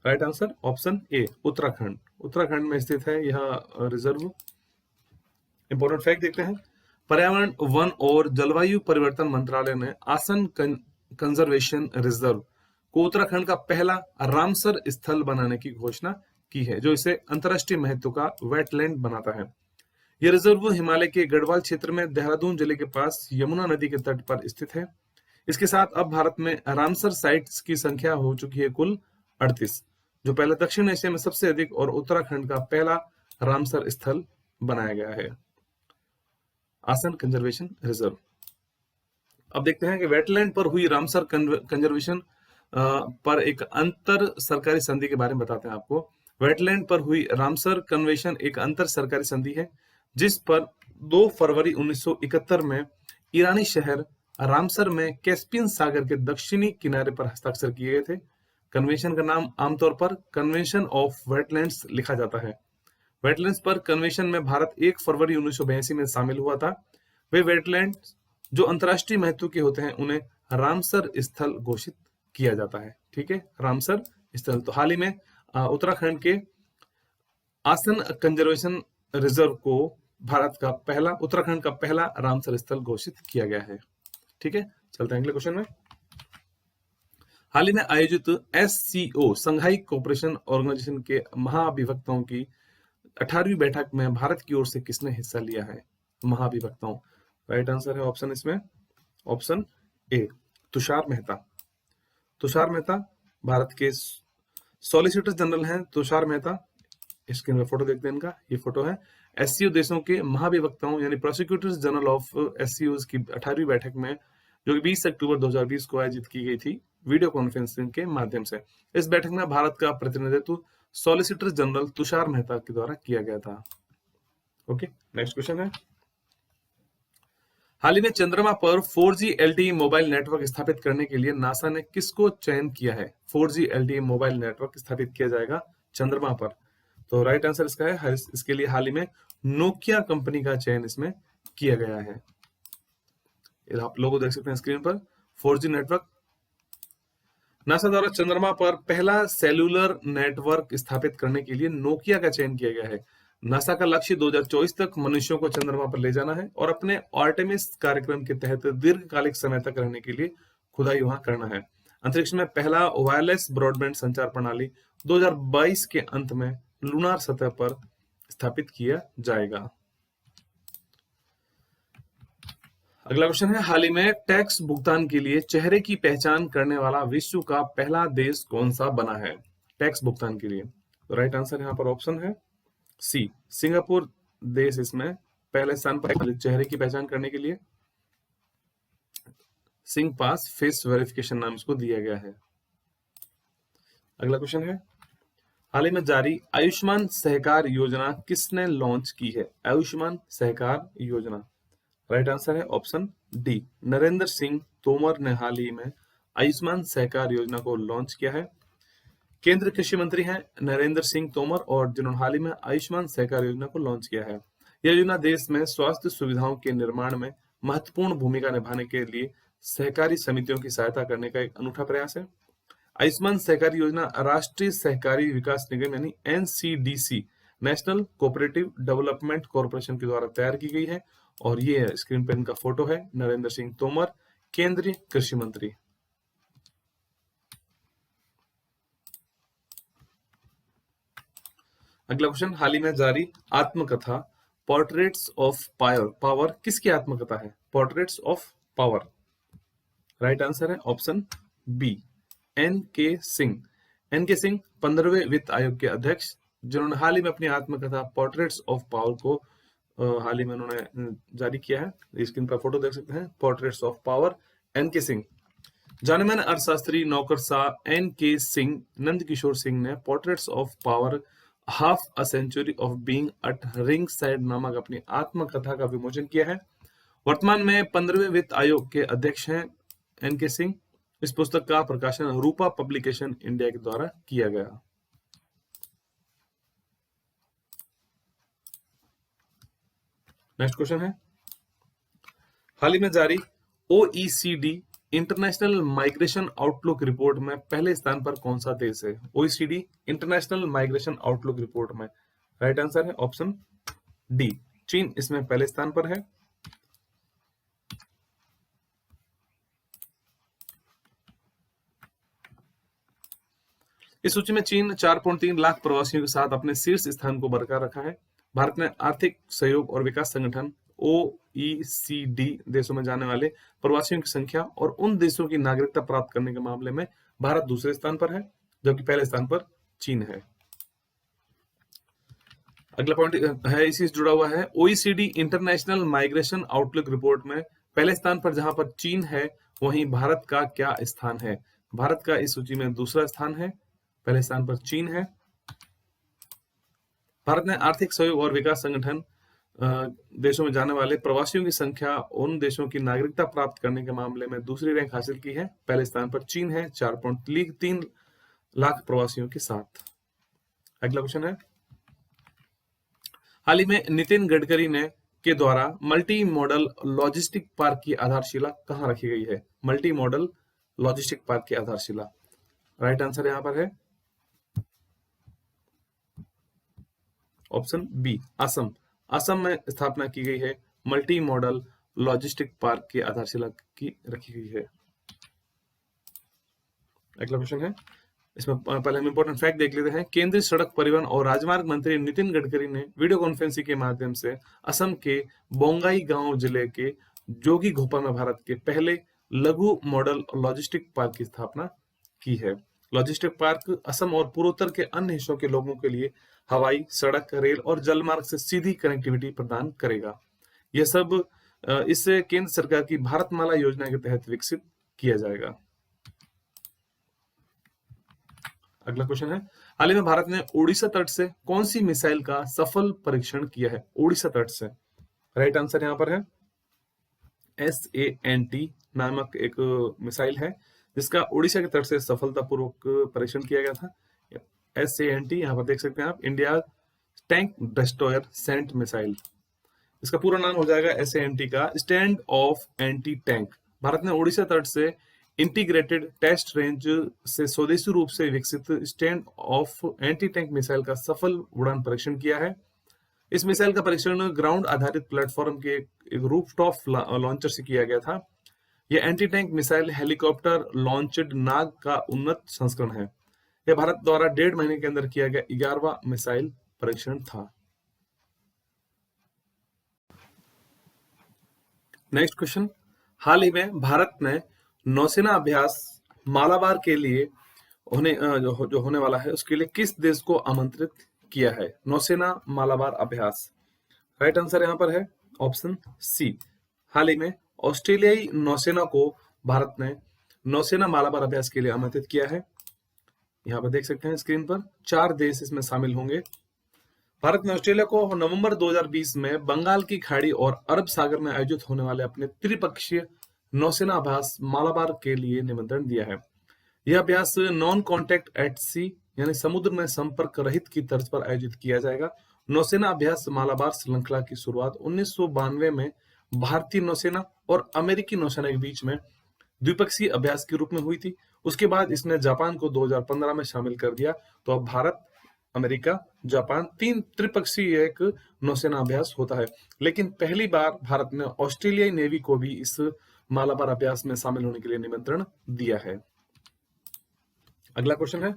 right answer option ए, उत्तराखंड। उत्तराखंड में स्थित है यह रिजर्व। इंपॉर्टेंट फैक्ट देखते हैं, पर्यावरण, वन और जलवायु परिवर्तन मंत्रालय ने आसन कंजर्वेशन रिजर्व को उत्तराखंड का पहला रामसर स्थल बनाने की घोषणा की है, जो इसे अंतर्राष्ट्रीय महत्व का वेटलैंड बनाता है। यह रिजर्व हिमालय के गढ़वाल क्षेत्र में देहरादून जिले के पास यमुना नदी के तट पर स्थित है। इसके साथ अब भारत में रामसर साइट्स की संख्या हो चुकी है कुल 38, जो पहले दक्षिण एशिया में सबसे अधिक और उत्तराखंड का पहला रामसर स्थल बनाया गया है, आसन कंजर्वेशन रिजर्व। अब देखते हैं कि वेटलैंड पर हुई रामसर कंजर्वेशन पर एक अंतर सरकारी संधि के बारे में बताते हैं आपको। वेटलैंड पर हुई रामसर कन्वेंशन एक अंतर सरकारी संधि है, जिस पर 2 फरवरी 1971 में ईरानी शहर रामसर में कैस्पियन सागर के दक्षिणी किनारे पर हस्ताक्षर किए गए थे। कन्वेंशन का नाम आमतौर पर कन्वेंशन ऑफ वेटलैंड्स लिखा जाता है। वेटलैंड्स पर कन्वेंशन में भारत 1 फरवरी 1982 में शामिल हुआ था। वे वेटलैंड जो अंतर्राष्ट्रीय महत्व के होते हैं उन्हें रामसर स्थल घोषित किया जाता है। ठीक है, रामसर स्थल। तो हाल ही में उत्तराखंड के आसन कंजर्वेशन रिजर्व को उत्तराखंड का पहला रामसर स्थल घोषित किया गया है। ठीक है, चलते हैं अगले क्वेश्चन में। हाल ही में आयोजित SCO संघाई कोऑपरेशन ऑर्गेनाइजेशन के महाधिवक्ताओं की 18वीं बैठक में भारत की ओर से किसने हिस्सा लिया है? महाधिवक्ताओं, राइट आंसर है ऑप्शन इसमें ऑप्शन ए, तुषार मेहता। तुषार मेहता भारत के सॉलिसिटर जनरल हैं। तुषार मेहता, इसके फोटो देखते हैं इनका, ये फोटो है। SCO देशों के महाधिवक्ताओं यानी प्रोसिक्यूटर्स जनरल ऑफ SCO की 18वीं बैठक में, जो कि 20 अक्टूबर 2020 को आयोजित की गई थी वीडियो कॉन्फ्रेंसिंग के माध्यम से। इस बैठक में भारत का प्रतिनिधित्व सॉलिसिटर जनरल तुषार मेहता के द्वारा किया गया था। ओके, नेक्स्ट क्वेश्चन है, हाल ही में चंद्रमा पर 4G LTE मोबाइल नेटवर्क स्थापित करने के लिए नासा ने किसको चयन किया है? 4G LTE मोबाइल नेटवर्क स्थापित किया जाएगा चंद्रमा पर। तो राइट आंसर इसका है, इसके लिए हाल ही में नोकिया कंपनी का चयन इसमें किया गया है। आप लोगों देख सकते हैं स्क्रीन पर 4G नेटवर्क। नासा द्वारा चंद्रमा पर पहला सेलुलर नेटवर्क स्थापित करने के लिए नोकिया का चयन किया गया है। नासा का लक्ष्य 2024 तक मनुष्यों को चंद्रमा पर ले जाना है और अपने आर्टेमिस कार्यक्रम के तहत दीर्घकालिक समय तक रहने के लिए खुदाई वहां करना है। अंतरिक्ष में पहला वायरलेस ब्रॉडबैंड संचार प्रणाली 2022 के अंत में लूनार सतह पर स्थापित किया जाएगा। अगला क्वेश्चन है, हाल ही में टैक्स भुगतान के लिए चेहरे की पहचान करने वाला विश्व का पहला देश कौन सा बना है? टैक्स भुगतान के लिए तो राइट आंसर यहाँ पर ऑप्शन है सी, सिंगापुर देश इसमें पहले स्थान पर चेहरे की पहचान करने के लिए। सिंह पास फेस वेरिफिकेशन नाम इसको दिया गया है। अगला क्वेश्चन है, हाल ही में जारी आयुष्मान सहकार योजना किसने लॉन्च की है? आयुष्मान सहकार योजना, राइट आंसर है ऑप्शन डी, नरेंद्र सिंह तोमर ने हाल ही में आयुष्मान सहकार योजना को लॉन्च किया है। केंद्रीय कृषि मंत्री हैं नरेंद्र सिंह तोमर, और जिन्होंने हाल ही में आयुष्मान सहकार योजना को लॉन्च किया है। यह योजना देश में स्वास्थ्य सुविधाओं के निर्माण में महत्वपूर्ण भूमिका निभाने के लिए सहकारी समितियों की सहायता करने का एक अनूठा प्रयास है। आयुष्मान सहकारी योजना राष्ट्रीय सहकारी विकास निगम यानी NCDC, national cooperative development corporation के द्वारा तैयार की गई है और ये स्क्रीन पर इनका फोटो है, नरेंद्र सिंह तोमर, केंद्रीय कृषि मंत्री। अगला क्वेश्चन, हाल ही में जारी आत्मकथा पोर्ट्रेट्स ऑफ पावर किसकी आत्मकथा है? Portraits of power. Right answer है ऑप्शन बी, एन के सिंह। एन के सिंह 15वें वित्त आयोग के अध्यक्ष, जिन्होंने हाल ही में अपनी आत्मकथा पोर्ट्रेट्स ऑफ पावर को हाल ही में उन्होंने जारी किया है। स्क्रीन पर फोटो देख सकते हैं, पोर्ट्रेट्स ऑफ पावर, एन के सिंह। जाने माने अर्थशास्त्री नौकरशाह एन के सिंह नंद किशोर सिंह ने portraits of power half a century of being at ringside नामक अपनी आत्मकथा का विमोचन किया है। वर्तमान में 15वें वित्त आयोग के अध्यक्ष हैं एन के सिंह। इस पुस्तक का प्रकाशन रूपा पब्लिकेशन इंडिया के द्वारा किया गया। नेक्स्ट क्वेश्चन है, हाल ही में जारी OECD international migration outlook report में पहले स्थान पर कौन सा देश है? OECD international migration outlook report में राइट आंसर है ऑप्शन डी, चीन इसमें पहले स्थान पर है। इस सूची में चीन 4.3 लाख प्रवासियों के साथ अपने शीर्ष स्थान को बरकरार रखा है। भारत ने आर्थिक सहयोग और विकास संगठन OECD देशों में जाने वाले प्रवासियों की संख्या और उन देशों की नागरिकता प्राप्त करने के मामले में भारत दूसरे स्थान पर है, जबकि पहले स्थान पर चीन है। अगला पॉइंट है इसी से जुड़ा हुआ है, OECD international migration outlook report में पहले स्थान पर जहां पर चीन है, वहीं भारत का क्या स्थान है? भारत का इस सूची में दूसरा स्थान है, पहले स्थान पर चीन है। भारत ने आर्थिक सहयोग और विकास संगठन देशों में जाने वाले प्रवासियों की संख्या, उन देशों की नागरिकता प्राप्त करने के मामले में दूसरी रैंक हासिल की है। पहले स्थान पर चीन है 4.3 लाख प्रवासियों के साथ। अगला क्वेश्चन है, हाल ही में नितिन गडकरी ने के द्वारा मल्टी मॉडल लॉजिस्टिक पार्क की आधारशिला कहां रखी गई है? मल्टी मॉडल लॉजिस्टिक पार्क की आधारशिला राइट आंसर यहां पर है ऑप्शन बी, असम। असम में स्थापना की गई है मल्टी मॉडल लॉजिस्टिक पार्क की आधारशिला की रखी गई है। अगला क्वेश्चन है, इसमें पहले हम इंपॉर्टेंट फैक्ट देख लेते हैं। केंद्रीय सड़क परिवहन और राजमार्ग मंत्री नितिन गडकरी ने वीडियो कॉन्फ्रेंसिंग के माध्यम से असम के बोंगाईगांव जिले के जोगीघोपा में भारत के पहले लघु मॉडल लॉजिस्टिक पार्क की स्थापना की है। लॉजिस्टिक पार्क असम और पूर्वोत्तर के अन्य हिस्सों के लोगों के लिए हवाई, सड़क, रेल और जल मार्ग से सीधी कनेक्टिविटी प्रदान करेगा। यह सब इससे केंद्र सरकार की भारतमाला योजना के तहत विकसित किया जाएगा। अगला क्वेश्चन है, हाल ही में भारत ने ओडिशा तट से कौन सी मिसाइल का सफल परीक्षण किया है? ओडिशा तट से राइट आंसर यहां पर है SANT नामक एक मिसाइल है, जिसका ओडिशा के तट से सफलतापूर्वक परीक्षण किया गया था। SANT यहां पर देख सकते हैं आप, India tank destroyer SANT missile. इसका पूरा नाम हो जाएगा SANT का stand off anti tank. Bharat ने ओडिशा तट से इंटीग्रेटेड टेस्ट रेंज से स्वदेशी रूप से विकसित stand off anti tank missile का सफल उड़ान परीक्षण किया है। इस मिसाइल का परीक्षण ग्राउंड आधारित प्लेटफॉर्म के एक रूफटॉप लॉन्चर से किया गया था। यह anti tank missile helicopter launched Nag का उन्नत संस्करण है। यह भारत द्वारा 1.5 महीने के अंदर किया गया 11वां मिसाइल परीक्षण था। नेक्स्ट क्वेश्चन, हाल ही में भारत ने नौसेना अभ्यास मालाबार के लिए जो होने वाला है, उसके लिए किस देश को आमंत्रित किया है? नौसेना मालाबार अभ्यास राइट आंसर यहां पर है ऑप्शन सी। हाल ही में ऑस्ट्रेलियाई नौसेना को भारत ने नौसेना मालाबार अभ्यास के लिए आमंत्रित किया है। यहाँ पर देख सकते हैं स्क्रीन पर, 4 देश इसमें शामिल होंगे। भारत ने ऑस्ट्रेलिया को नवंबर 2020 में बंगाल की खाड़ी और अरब सागर में आयोजित होने वाले अपने त्रिपक्षीय नौसेना अभ्यास मालाबार के लिए निमंत्रण दिया है। यह अभ्यास नॉन कॉन्टैक्ट एट सी यानी समुद्र में संपर्क रहित की तर्ज पर आयोजित किया जाएगा। नौसेना अभ्यास मालाबार श्रृंखला की शुरुआत 1992 में भारतीय नौसेना और अमेरिकी नौसेना के बीच में द्विपक्षीय अभ्यास के रूप में हुई थी। उसके बाद इसने जापान को 2015 में शामिल कर दिया। तो अब भारत अमेरिका, जापान, 3 त्रिपक्षीय एक नौसेना अभ्यास होता है। लेकिन पहली बार भारत ने ऑस्ट्रेलियाई नेवी को भी इस मालाबार अभ्यास में शामिल होने के लिए निमंत्रण दिया है। अगला क्वेश्चन है,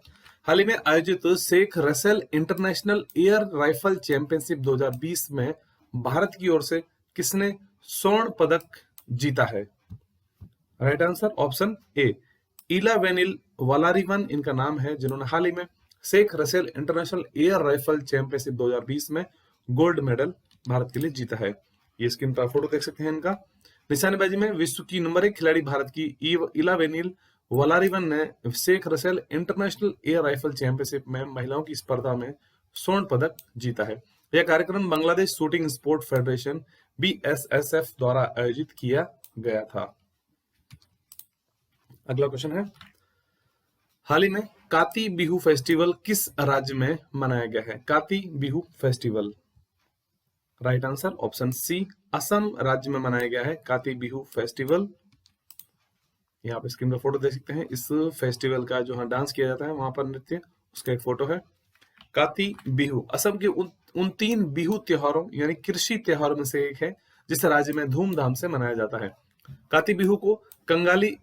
हाल ही में आयोजित Sheikh Russel International Air Rifle Championship 2020 में भारत की ओर से किसने स्वर्ण पदक जीता है? राइट आंसर ऑप्शन ए, इला वेनिल वलारिवन इनका नाम है, जिन्होंने हाल ही में Sheikh Russel International Air Rifle Championship 2020 में गोल्ड मेडल भारत के लिए जीता है। ये स्क्रीन पर फोटो देख सकते हैं इनका। निशानेबाजी में विश्व की नंबर 1 खिलाड़ी भारत की इला वेनिल वलारिवन ने Sheikh Russel International Air Rifle Championship में महिलाओं की स्पर्धा में स्वर्ण पदक जीता है। यह कार्यक्रम Bangladesh shooting sport federation BSSF द्वारा आयोजित किया गया था। अगला क्वेश्चन है, हाल ही में काती बिहू फेस्टिवल किस राज्य में मनाया गया है? Kati Bihu festival, right answer option C, Assam राज्य में मनाया गया है काती बिहू फेस्टिवल। यहाँ पे स्क्रीन पर फोटो देख सकते हैं इस फेस्टिवल का, जो डांस किया जाता है वहां पर नृत्य, उसका एक फोटो है। काती बिहू असम के उन 3 बिहू त्योहारों यानी कृषि त्योहारों में से एक है जिसे राज्य में धूमधाम से मनाया जाता है। काती बिहू को कंगाली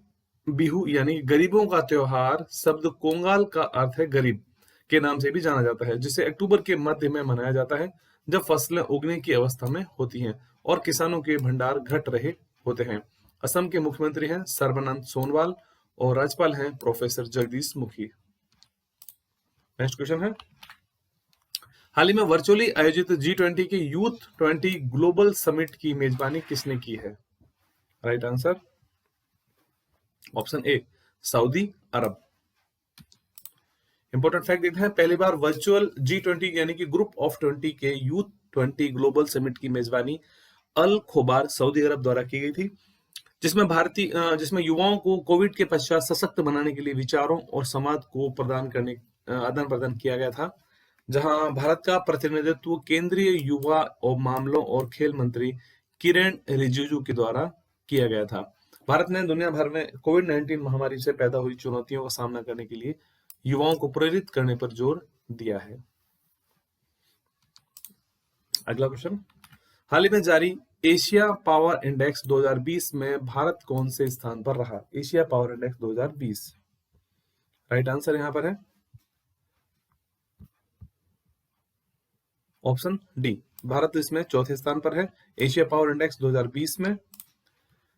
बिहू यानी गरीबों का त्योहार, शब्द कोंगाल का अर्थ है गरीब, के नाम से भी जाना जाता है, जिसे अक्टूबर के मध्य में मनाया जाता है जब फसलें उगने की अवस्था में होती हैं और किसानों के भंडार घट रहे होते हैं। असम के मुख्यमंत्री हैं सर्बानंद सोनोवाल और राज्यपाल हैं professor Jagdish Mukhi. Next question है, हाल ही में वर्चुअली आयोजित G20 के यूथ 20 ग्लोबल समिट की मेजबानी किसने की है? राइट आंसर ऑप्शन ए, सऊदी अरब। इंपॉर्टेंट फैक्ट देखते हैं, पहली बार वर्चुअल G20 यानी कि ग्रुप ऑफ 20 के यूथ 20 ग्लोबल समिट की मेजबानी अल खोबार सऊदी अरब द्वारा की गई थी, जिसमें युवाओं को कोविड के पश्चात सशक्त बनाने के लिए विचारों और संवाद को आदान प्रदान किया गया था, जहां भारत का प्रतिनिधित्व केंद्रीय युवा और मामलों और खेल मंत्री किरेन रिजिजू के द्वारा किया गया था। भारत ने दुनिया भर में कोविड-19 महामारी से पैदा हुई चुनौतियों का सामना करने के लिए युवाओं को प्रेरित करने पर जोर दिया है। अगला क्वेश्चन, हाल ही में जारी एशिया पावर इंडेक्स 2020 में भारत कौन से स्थान पर रहा? Asia power index 2020, right answer यहां पर है ऑप्शन डी, भारत इसमें चौथे स्थान पर है। एशिया पावर इंडेक्स 2020 में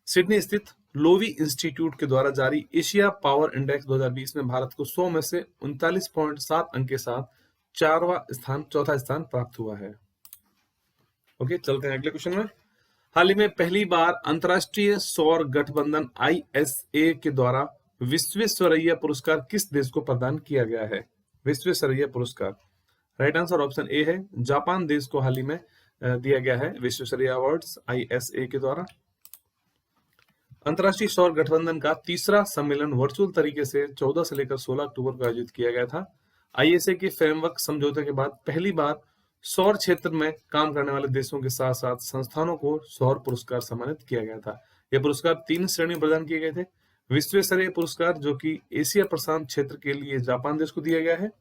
सिडनी स्थित लोवी इंस्टीट्यूट के द्वारा जारी एशिया पावर इंडेक्स 2020 में भारत को 100 में से 39.7 अंक के साथ चौथा स्थान प्राप्त हुआ है। ओके, चलते हैं अगले क्वेश्चन में। हाल ही में पहली बार अंतरराष्ट्रीय सौर गठबंधन ISA के द्वारा विश्वेश्वरैया पुरस्कार किस देश को प्रदान किया गया है? विश्वेश्वरैया पुरस्कार, राइट आंसर ऑप्शन ए है, जापान देश को हाल ही में दिया गया है विश्वेश्वरैया अवार्ड्स ISA के द्वारा। अंतरराष्ट्रीय सौर गठबंधन का तीसरा सम्मेलन वर्चुअल तरीके से 14 से लेकर 16 अक्टूबर को आयोजित किया गया था। ISA के फ्रेमवर्क समझौते के बाद पहली बार सौर क्षेत्र में काम करने वाले देशों के साथ साथ संस्थानों को सौर पुरस्कार सम्मानित किया गया था। यह पुरस्कार 3 श्रेणियों प्रदान किए गए थे। विश्वेश्वरैया पुरस्कार, जो कि एशिया प्रशांत क्षेत्र के लिए जापान देश को दिया गया है,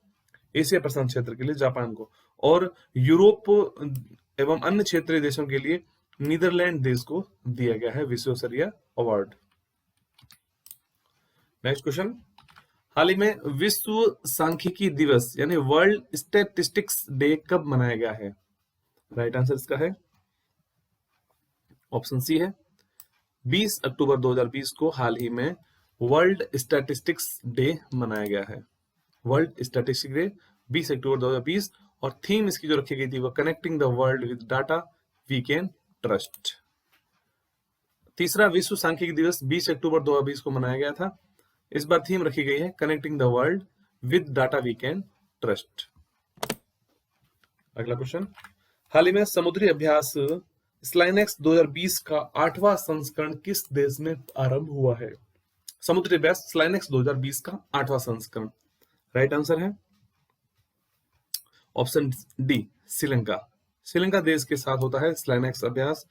एशिया प्रशांत क्षेत्र के लिए जापान को, और यूरोप एवं अन्य क्षेत्रीय देशों के लिए नीदरलैंड देश को दिया गया है विश्वेश्वरैया अवार्ड। नेक्स्ट क्वेश्चन, हाल ही में विश्व सांख्यिकी दिवस यानी वर्ल्ड स्टैटिस्टिक्स डे कब मनाया गया है? राइट आंसर इसका है ऑप्शन सी है, 20 अक्टूबर 2020 को हाल ही में वर्ल्ड स्टैटिस्टिक्स डे मनाया गया है। वर्ल्ड स्टैटिस्टिक्स डे 20 अक्टूबर 2020, और थीम इसकी जो रखी गई थी वो connecting the world with data we can trust. तीसरा विश्व सांख्यिकी दिवस 20 अक्टूबर 2020 को मनाया गया था। इस बार थीम रखी गई है connecting the world with data we can trust. अगला क्वेश्चन, हाल ही में समुद्री अभ्यास स्लाइनेक्स 2020 का 8वां संस्करण किस देश में आरंभ हुआ है? समुद्री अभ्यास स्लाइनेक्स 2020 का 8वां संस्करण, राइट आंसर है ऑप्शन डी, श्रीलंका। श्रीलंका देश के साथ होता है स्लाइनेक्स अभ्यास,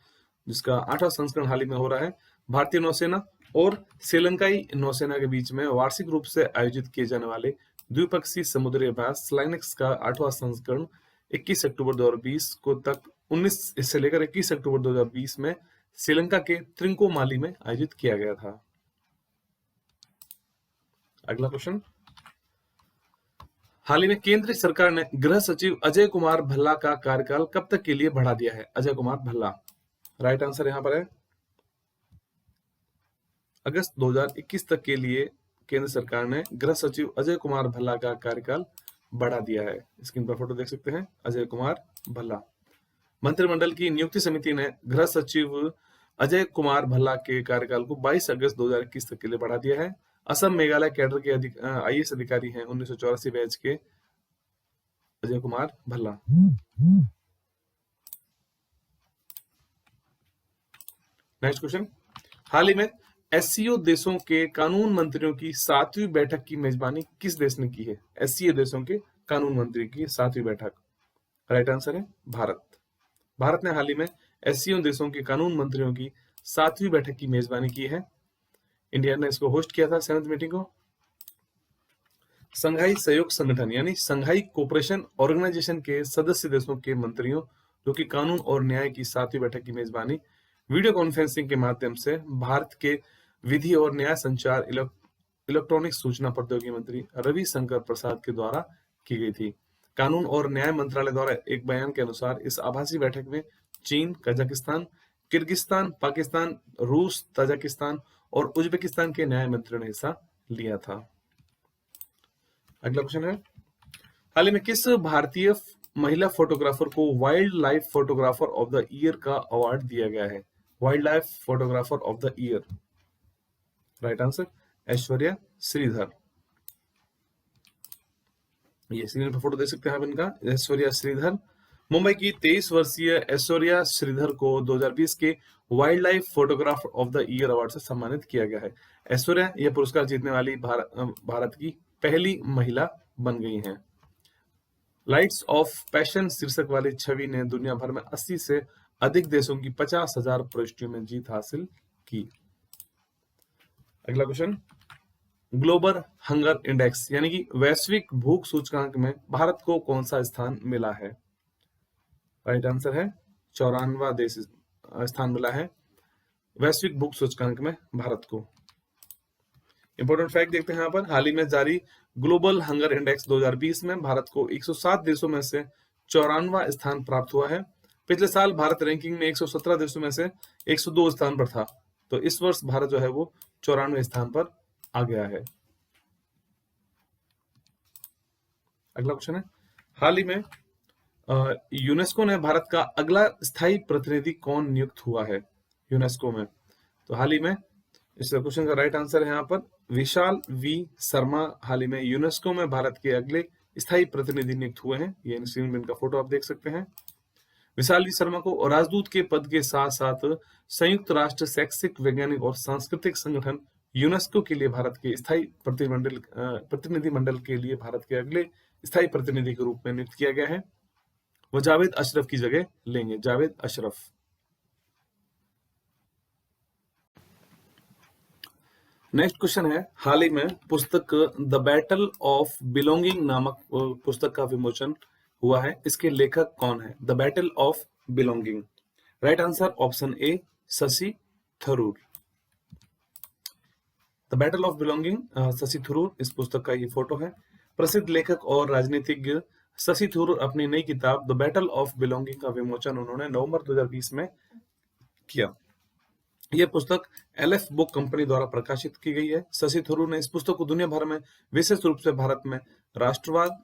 जिसका 8वां संस्करण हाल ही में हो रहा है। भारतीय नौसेना और श्रीलंकाई नौसेना के बीच में वार्षिक रूप से आयोजित किए जाने वाले द्विपक्षीय समुद्री अभ्यास स्लाइनेक्स का 8वां संस्करण 21 अक्टूबर 2020 को तक 19 से लेकर 21 अक्टूबर 2020 में श्रीलंका के त्रिंकोमाली में आयोजित किया गया था। अगला क्वेश्चन, हाल ही में केंद्र सरकार ने गृह सचिव अजय कुमार भल्ला का कार्यकाल कब तक के लिए बढ़ा दिया है? अजय कुमार भल्ला, राइट आंसर यहां पर है अगस्त 2021 तक के लिए केंद्र सरकार ने गृह सचिव अजय कुमार भल्ला का कार्यकाल बढ़ा दिया है। स्क्रीन पर फोटो देख सकते हैं, अजय कुमार भल्ला। मंत्रिमंडल की नियुक्ति समिति ने गृह सचिव अजय कुमार भल्ला के कार्यकाल को 22 अगस्त 2021 तक के लिए बढ़ा दिया है। असम मेघालय कैडर के आईएएस अधिकारी हैं 1984 बैच के अजय कुमार भल्ला। नेक्स्ट क्वेश्चन, हाल ही में एससीओ देशों के कानून मंत्रियों की 7वीं बैठक की मेजबानी किस देश ने की है? एससीओ देशों के कानून मंत्री की 7वीं बैठक, राइट आंसर है भारत। भारत ने हाल ही में एससीओ देशों के कानून मंत्रियों की 7वीं बैठक की मेजबानी की है। इंडिया ने इसको होस्ट किया था 7th मीटिंग को। संघाई सहयोग संगठन यानी संघाई कोऑपरेशन ऑर्गेनाइजेशन के सदस्य देशों के मंत्रियों जो कि कानून और न्याय की 7वीं बैठक की मेजबानी वीडियो कॉन्फ्रेंसिंग के माध्यम से भारत के विधि और न्याय संचार इलेक्ट्रॉनिक सूचना प्रौद्योगिकी मंत्री रविशंकर प्रसाद के द्वारा की गई थी। कानून और न्याय मंत्रालय द्वारा एक बयान के अनुसार इस आभासी बैठक में चीन, कजाकिस्तान, किर्गिस्तान, पाकिस्तान, रूस, ताजिकिस्तान और उज्बेकिस्तान के न्याय मंत्रियों ने हिस्सा लिया था। अगला क्वेश्चन है, हाल ही में किस भारतीय महिला फोटोग्राफर को wildlife photographer of the year का अवार्ड दिया गया है? Wildlife photographer of the year, right answer Aishwarya Sridhar. ये स्क्रीन पर फोटो देख सकते हैं आप इनका, ऐश्वर्या श्रीधर। मुंबई की 23 वर्षीय ऐश्वर्या श्रीधर को 2020 के wild life photographer of the year award से सम्मानित किया गया है। ऐश्वर्या यह पुरस्कार जीतने वाली भारत की पहली महिला बन गई हैं। लाइट्स ऑफ पैशन शीर्षक वाली छवि ने दुनिया भर में 80 से अधिक देशों की 50,000 प्रविष्टियों में जीत हासिल की। अगला क्वेश्चन, ग्लोबल हंगर इंडेक्स यानी कि वैश्विक भूख सूचकांक में भारत को कौन सा स्थान मिला है? राइट आंसर है 94वां देश स्थान मिला है वैश्विक भूख सूचकांक में भारत को। इंपॉर्टेंट फैक्ट देखते हैं यहाँ पर, हाल ही में जारी ग्लोबल हंगर इंडेक्स 2020 में भारत को 107 देशों में से 94वां स्थान प्राप्त हुआ है। पिछले साल भारत रैंकिंग में 117 देशों में से 102 स्थान पर था, तो इस वर्ष भारत जो है वो 94वें स्थान पर आ गया है। अगला क्वेश्चन है, हाल ही में यूनेस्को ने भारत का अगला स्थायी प्रतिनिधि कौन नियुक्त हुआ है यूनेस्को में? तो हाल ही में इस क्वेश्चन का राइट आंसर है यहाँ पर विशाल वी शर्मा हाल ही में यूनेस्को में भारत के अगले स्थायी प्रतिनिधि नियुक्त हुए हैं। ये स्क्रीन में इनका फोटो आप देख सकते हैं। विशाल वी शर्मा को राजदूत के पद के साथ साथ संयुक्त राष्ट्र शैक्षिक, वैज्ञानिक और सांस्कृतिक संगठन यूनेस्को के लिए भारत के स्थायी प्रतिनिधिमंडल के लिए भारत के अगले स्थायी प्रतिनिधि के रूप में नियुक्त किया गया है। वो जावेद अशरफ की जगह लेंगे, जावेद अशरफ। नेक्स्ट क्वेश्चन है, हाल ही में पुस्तक द बैटल ऑफ बिलोंगिंग नामक पुस्तक का विमोचन हुआ है। इसके लेखक कौन है? The battle of belonging, right answer option A Shashi Tharoor. The battle of belonging Shashi Tharoor, इस पुस्तक का ये फोटो है। प्रसिद्ध लेखक और राजनीतिज्ञ शशि थरूर अपनी नई किताब द बैटल ऑफ बिलोंगिंग का विमोचन उन्होंने नवंबर 2020 में किया। यह पुस्तक एलएफ बुक कंपनी द्वारा प्रकाशित की गई है। शशि थरूर ने इस पुस्तक को दुनिया भर में, विशेष रूप से भारत में राष्ट्रवाद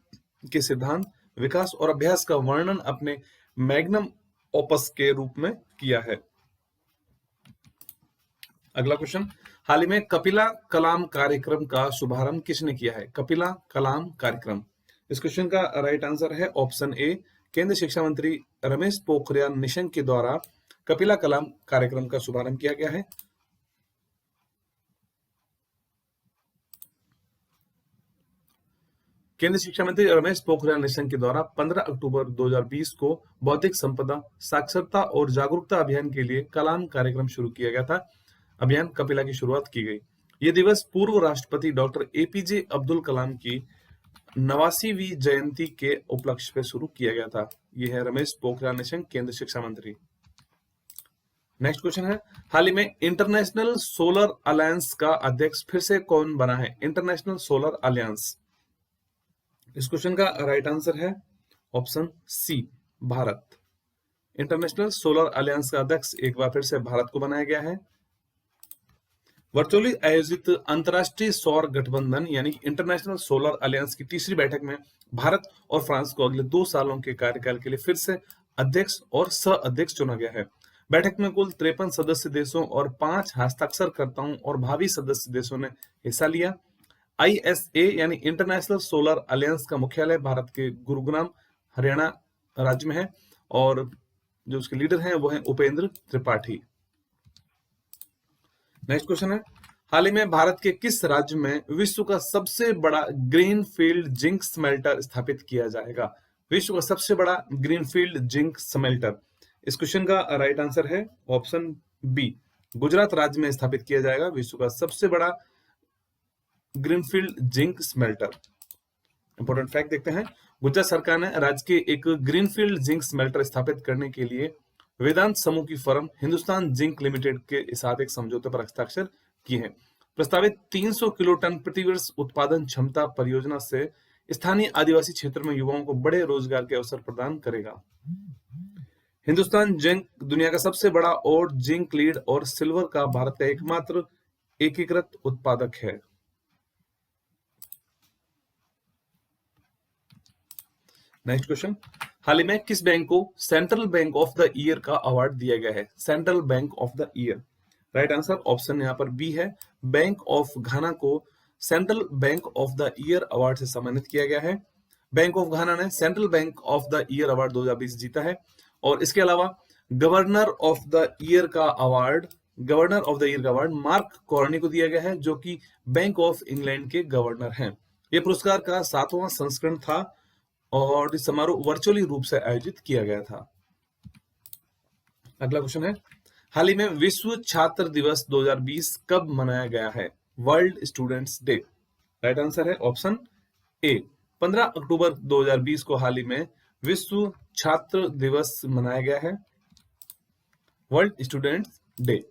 के सिद्धांत, विकास और अभ्यास का वर्णन अपने मैग्नम ओपस के रूप में किया है। अगला क्वेश्चन, हाल ही में कपिला कलाम कार्यक्रम का शुभारंभ किसने किया है? कपिला कलाम कार्यक्रम, इस क्वेश्चन का राइट आंसर है ऑप्शन ए केंद्रीय शिक्षा मंत्री रमेश पोखरियाल निशंक के द्वारा कपिला कलाम कार्यक्रम का शुभारंभ किया गया है। केंद्रीय शिक्षा मंत्री रमेश पोखरियाल निशंक के द्वारा 15 अक्टूबर 2020 को बौद्धिक संपदा, साक्षरता और जागरूकता अभियान के लिए कलाम कार्यक्रम शुरू किया गया था। अभियान कपिला की शुरुआत की गई। ये दिवस पूर्व राष्ट्रपति डॉक्टर एपीजे अब्दुल कलाम की 89वीं जयंती के उपलक्ष्य पे शुरू किया गया था? ये है रमेश पोखरियाल निशंक, केंद्रीय शिक्षा मंत्री। नेक्स्ट क्वेश्चन है, हाल ही में इंटरनेशनल सोलर अलायंस का अध्यक्ष फिर से कौन बना है? इंटरनेशनल सोलर अलायंस, इस क्वेश्चन का राइट आंसर है option C, Bharat. International Solar Alliance का अध्यक्ष एक बार फिर से भारत को बनाया गया है। वर्चुअली आयोजित अंतरराष्ट्रीय सौर गठबंधन यानी इंटरनेशनल सोलर अलायंस की तीसरी बैठक में भारत और फ्रांस को अगले 2 सालों के कार्यकाल के लिए फिर से अध्यक्ष और सह अध्यक्ष चुना गया है। बैठक में कुल 53 सदस्य देशों और 5 हस्ताक्षरकर्ताओं और भावी सदस्य देशों ने हिस्सा लिया। ISA यानी इंटरनेशनल सोलर अलायंस का मुख्यालय भारत के गुरुग्राम हरियाणा राज्य में है और जो उसके लीडर हैं वो हैं उपेंद्र त्रिपाठी। नेक्स्ट क्वेश्चन है, हाल ही में भारत के किस राज्य में विश्व का सबसे बड़ा ग्रीनफील्ड जिंक स्मेल्टर स्थापित किया जाएगा? विश्व का सबसे बड़ा ग्रीनफील्ड जिंक स्मेल्टर, इस क्वेश्चन का राइट आंसर है ऑप्शन बी, गुजरात राज्य में स्थापित किया जाएगा विश्व का सबसे बड़ा greenfield zinc smelter. Important fact देखते हैं, गुजरात सरकार ने राज्य के एक ग्रीनफील्ड जिंक स्मेल्टर स्थापित करने के लिए वेदांत समूह की फर्म हिंदुस्तान जिंक लिमिटेड के साथ एक समझौते पर हस्ताक्षर किए हैं। प्रस्तावित 300 किलो टन प्रतिवर्ष उत्पादन क्षमता परियोजना से स्थानीय आदिवासी क्षेत्र में युवाओं को बड़े रोजगार के अवसर प्रदान करेगा। हिंदुस्तान जिंक दुनिया का सबसे बड़ा और जिंक लीड और सिल्वर का भारत का एकमात्र एकीकृत उत्पादक है। नेक्स्ट क्वेश्चन, हाल ही में किस बैंक को central bank of the year का अवार्ड दिया गया है? Central bank of the year, right answer option यहाँ पर बी है, बैंक ऑफ घाना को central bank of the year award से सम्मानित किया गया है। बैंक ऑफ घाना ने central bank of the year award 2020 जीता है और इसके अलावा गवर्नर ऑफ द ईयर का अवार्ड मार्क कॉर्नी को दिया गया है जो कि बैंक ऑफ इंग्लैंड के गवर्नर हैं। यह पुरस्कार का 7वां संस्करण था और इस समारोह वर्चुअली रूप से आयोजित किया गया था। अगला क्वेश्चन है, हाल ही में विश्व छात्र दिवस 2020 कब मनाया गया है? World students day, right answer है ऑप्शन ए, 15 अक्टूबर 2020 को हाल ही में विश्व छात्र दिवस मनाया गया है। World students day,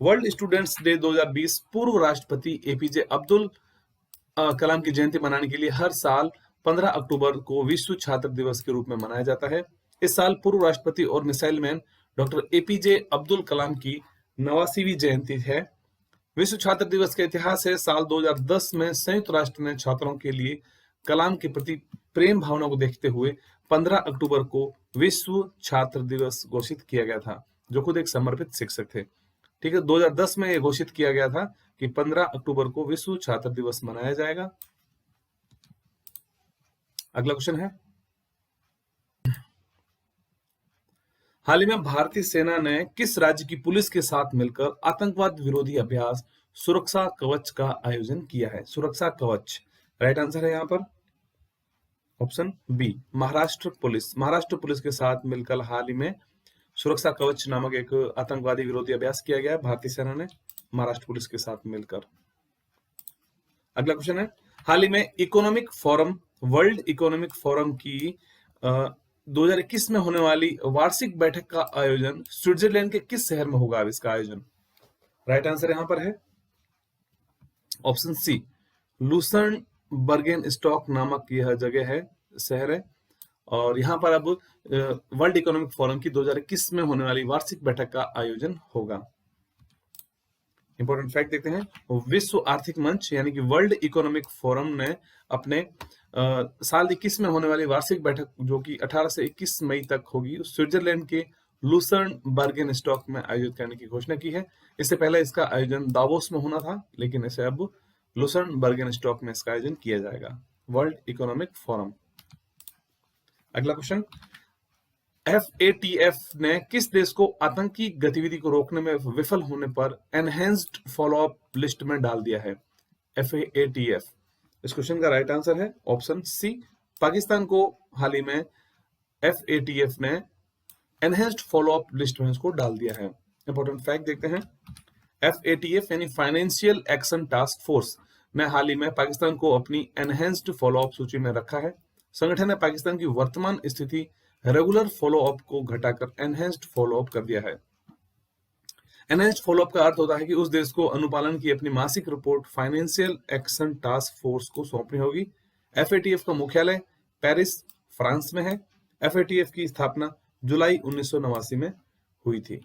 world students day 2020 पूर्व राष्ट्रपति APJ अब्दुल कलाम की जयंती मनाने के लिए हर साल 15 अक्टूबर को विश्व छात्र दिवस के रूप में मनाया जाता है। इस साल पूर्व राष्ट्रपति और missile man doctor APJ Abdul Kalam की 89वीं जयंती है। विश्व छात्र दिवस का इतिहास है, साल 2010 में संयुक्त राष्ट्र ने छात्रों के लिए कलाम के प्रति प्रेम भावना को देखते हुए 15 अक्टूबर को विश्व छात्र दिवस घोषित किया गया था, जो खुद एक समर्पित शिक्षक थे। ठीक है, 2010 में यह घोषित किया गया था कि 15 अक्टूबर को विश्व छात्र दिवस मनाया जाएगा। अगला क्वेश्चन है, हाल ही में भारतीय सेना ने किस राज्य की पुलिस के साथ मिलकर आतंकवाद विरोधी अभ्यास सुरक्षा कवच का आयोजन किया है? सुरक्षा कवच, राइट आंसर है यहाँ पर ऑप्शन बी, महाराष्ट्र पुलिस के साथ मिलकर हाल ही में सुरक्षा कवच नामक एक आतंकवादी विरोधी अभ्यास किया गया भारतीय सेना ने महाराष्ट्र पुलिस के साथ मिलकर। अगला क्वेश्चन है, हाल ही में वर्ल्ड इकोनॉमिक फोरम की 2021 में होने वाली वार्षिक बैठक का आयोजन स्विट्जरलैंड के किस शहर में होगा? अब इसका आयोजन, राइट आंसर यहां पर है ऑप्शन सी, लूसर्न बर्गेनस्टॉक नामक यह जगह है, शहर है और यहां पर अब वर्ल्ड इकोनॉमिक फोरम की 2021 में होने वाली वार्षिक बैठक का आयोजन होगा। इंपॉर्टेंट फैक्ट देखते हैं, विश्व आर्थिक मंच यानी कि वर्ल्ड इकोनॉमिक फोरम ने अपने साल 21 में होने वाली वार्षिक बैठक जो कि 18 से 21 मई तक होगी स्विट्जरलैंड के लूसर्न बर्गेनस्टॉक में आयोजित करने की घोषणा की है। इससे पहले इसका आयोजन दावोस में होना था, लेकिन इसे अब लूसर्न बर्गेनस्टॉक में इसका आयोजन किया जाएगा, वर्ल्ड इकोनॉमिक फोरम। अगला क्वेश्चन, FATF ने किस देश को आतंकी गतिविधि को रोकने में विफल होने पर एनहेंस्ड फॉलोअप लिस्ट में डाल दिया है? FATF, इस क्वेश्चन का राइट आंसर है ऑप्शन सी, पाकिस्तान को हाल ही में FATF ने एनहेंस्ड फॉलोअप लिस्ट में इसको डाल दिया है। इंपॉर्टेंट फैक्ट देखते हैं, FATF यानी फाइनेंशियल एक्शन टास्क फोर्स ने हाल ही में पाकिस्तान को अपनी एनहेंस्ड फॉलोअप सूची में रखा है। संगठन ने पाकिस्तान की वर्तमान स्थिति रेगुलर फॉलोअप को घटाकर एनहेंस्ड फॉलोअप कर दिया है। एनहेंस्ड फॉलोअप का अर्थ होता है कि उस देश को अनुपालन की अपनी मासिक report financial action task force को सौंपनी होगी। एफएटीएफ का मुख्यालय पेरिस, फ्रांस में है। एफएटीएफ की स्थापना जुलाई 1989 में हुई थी।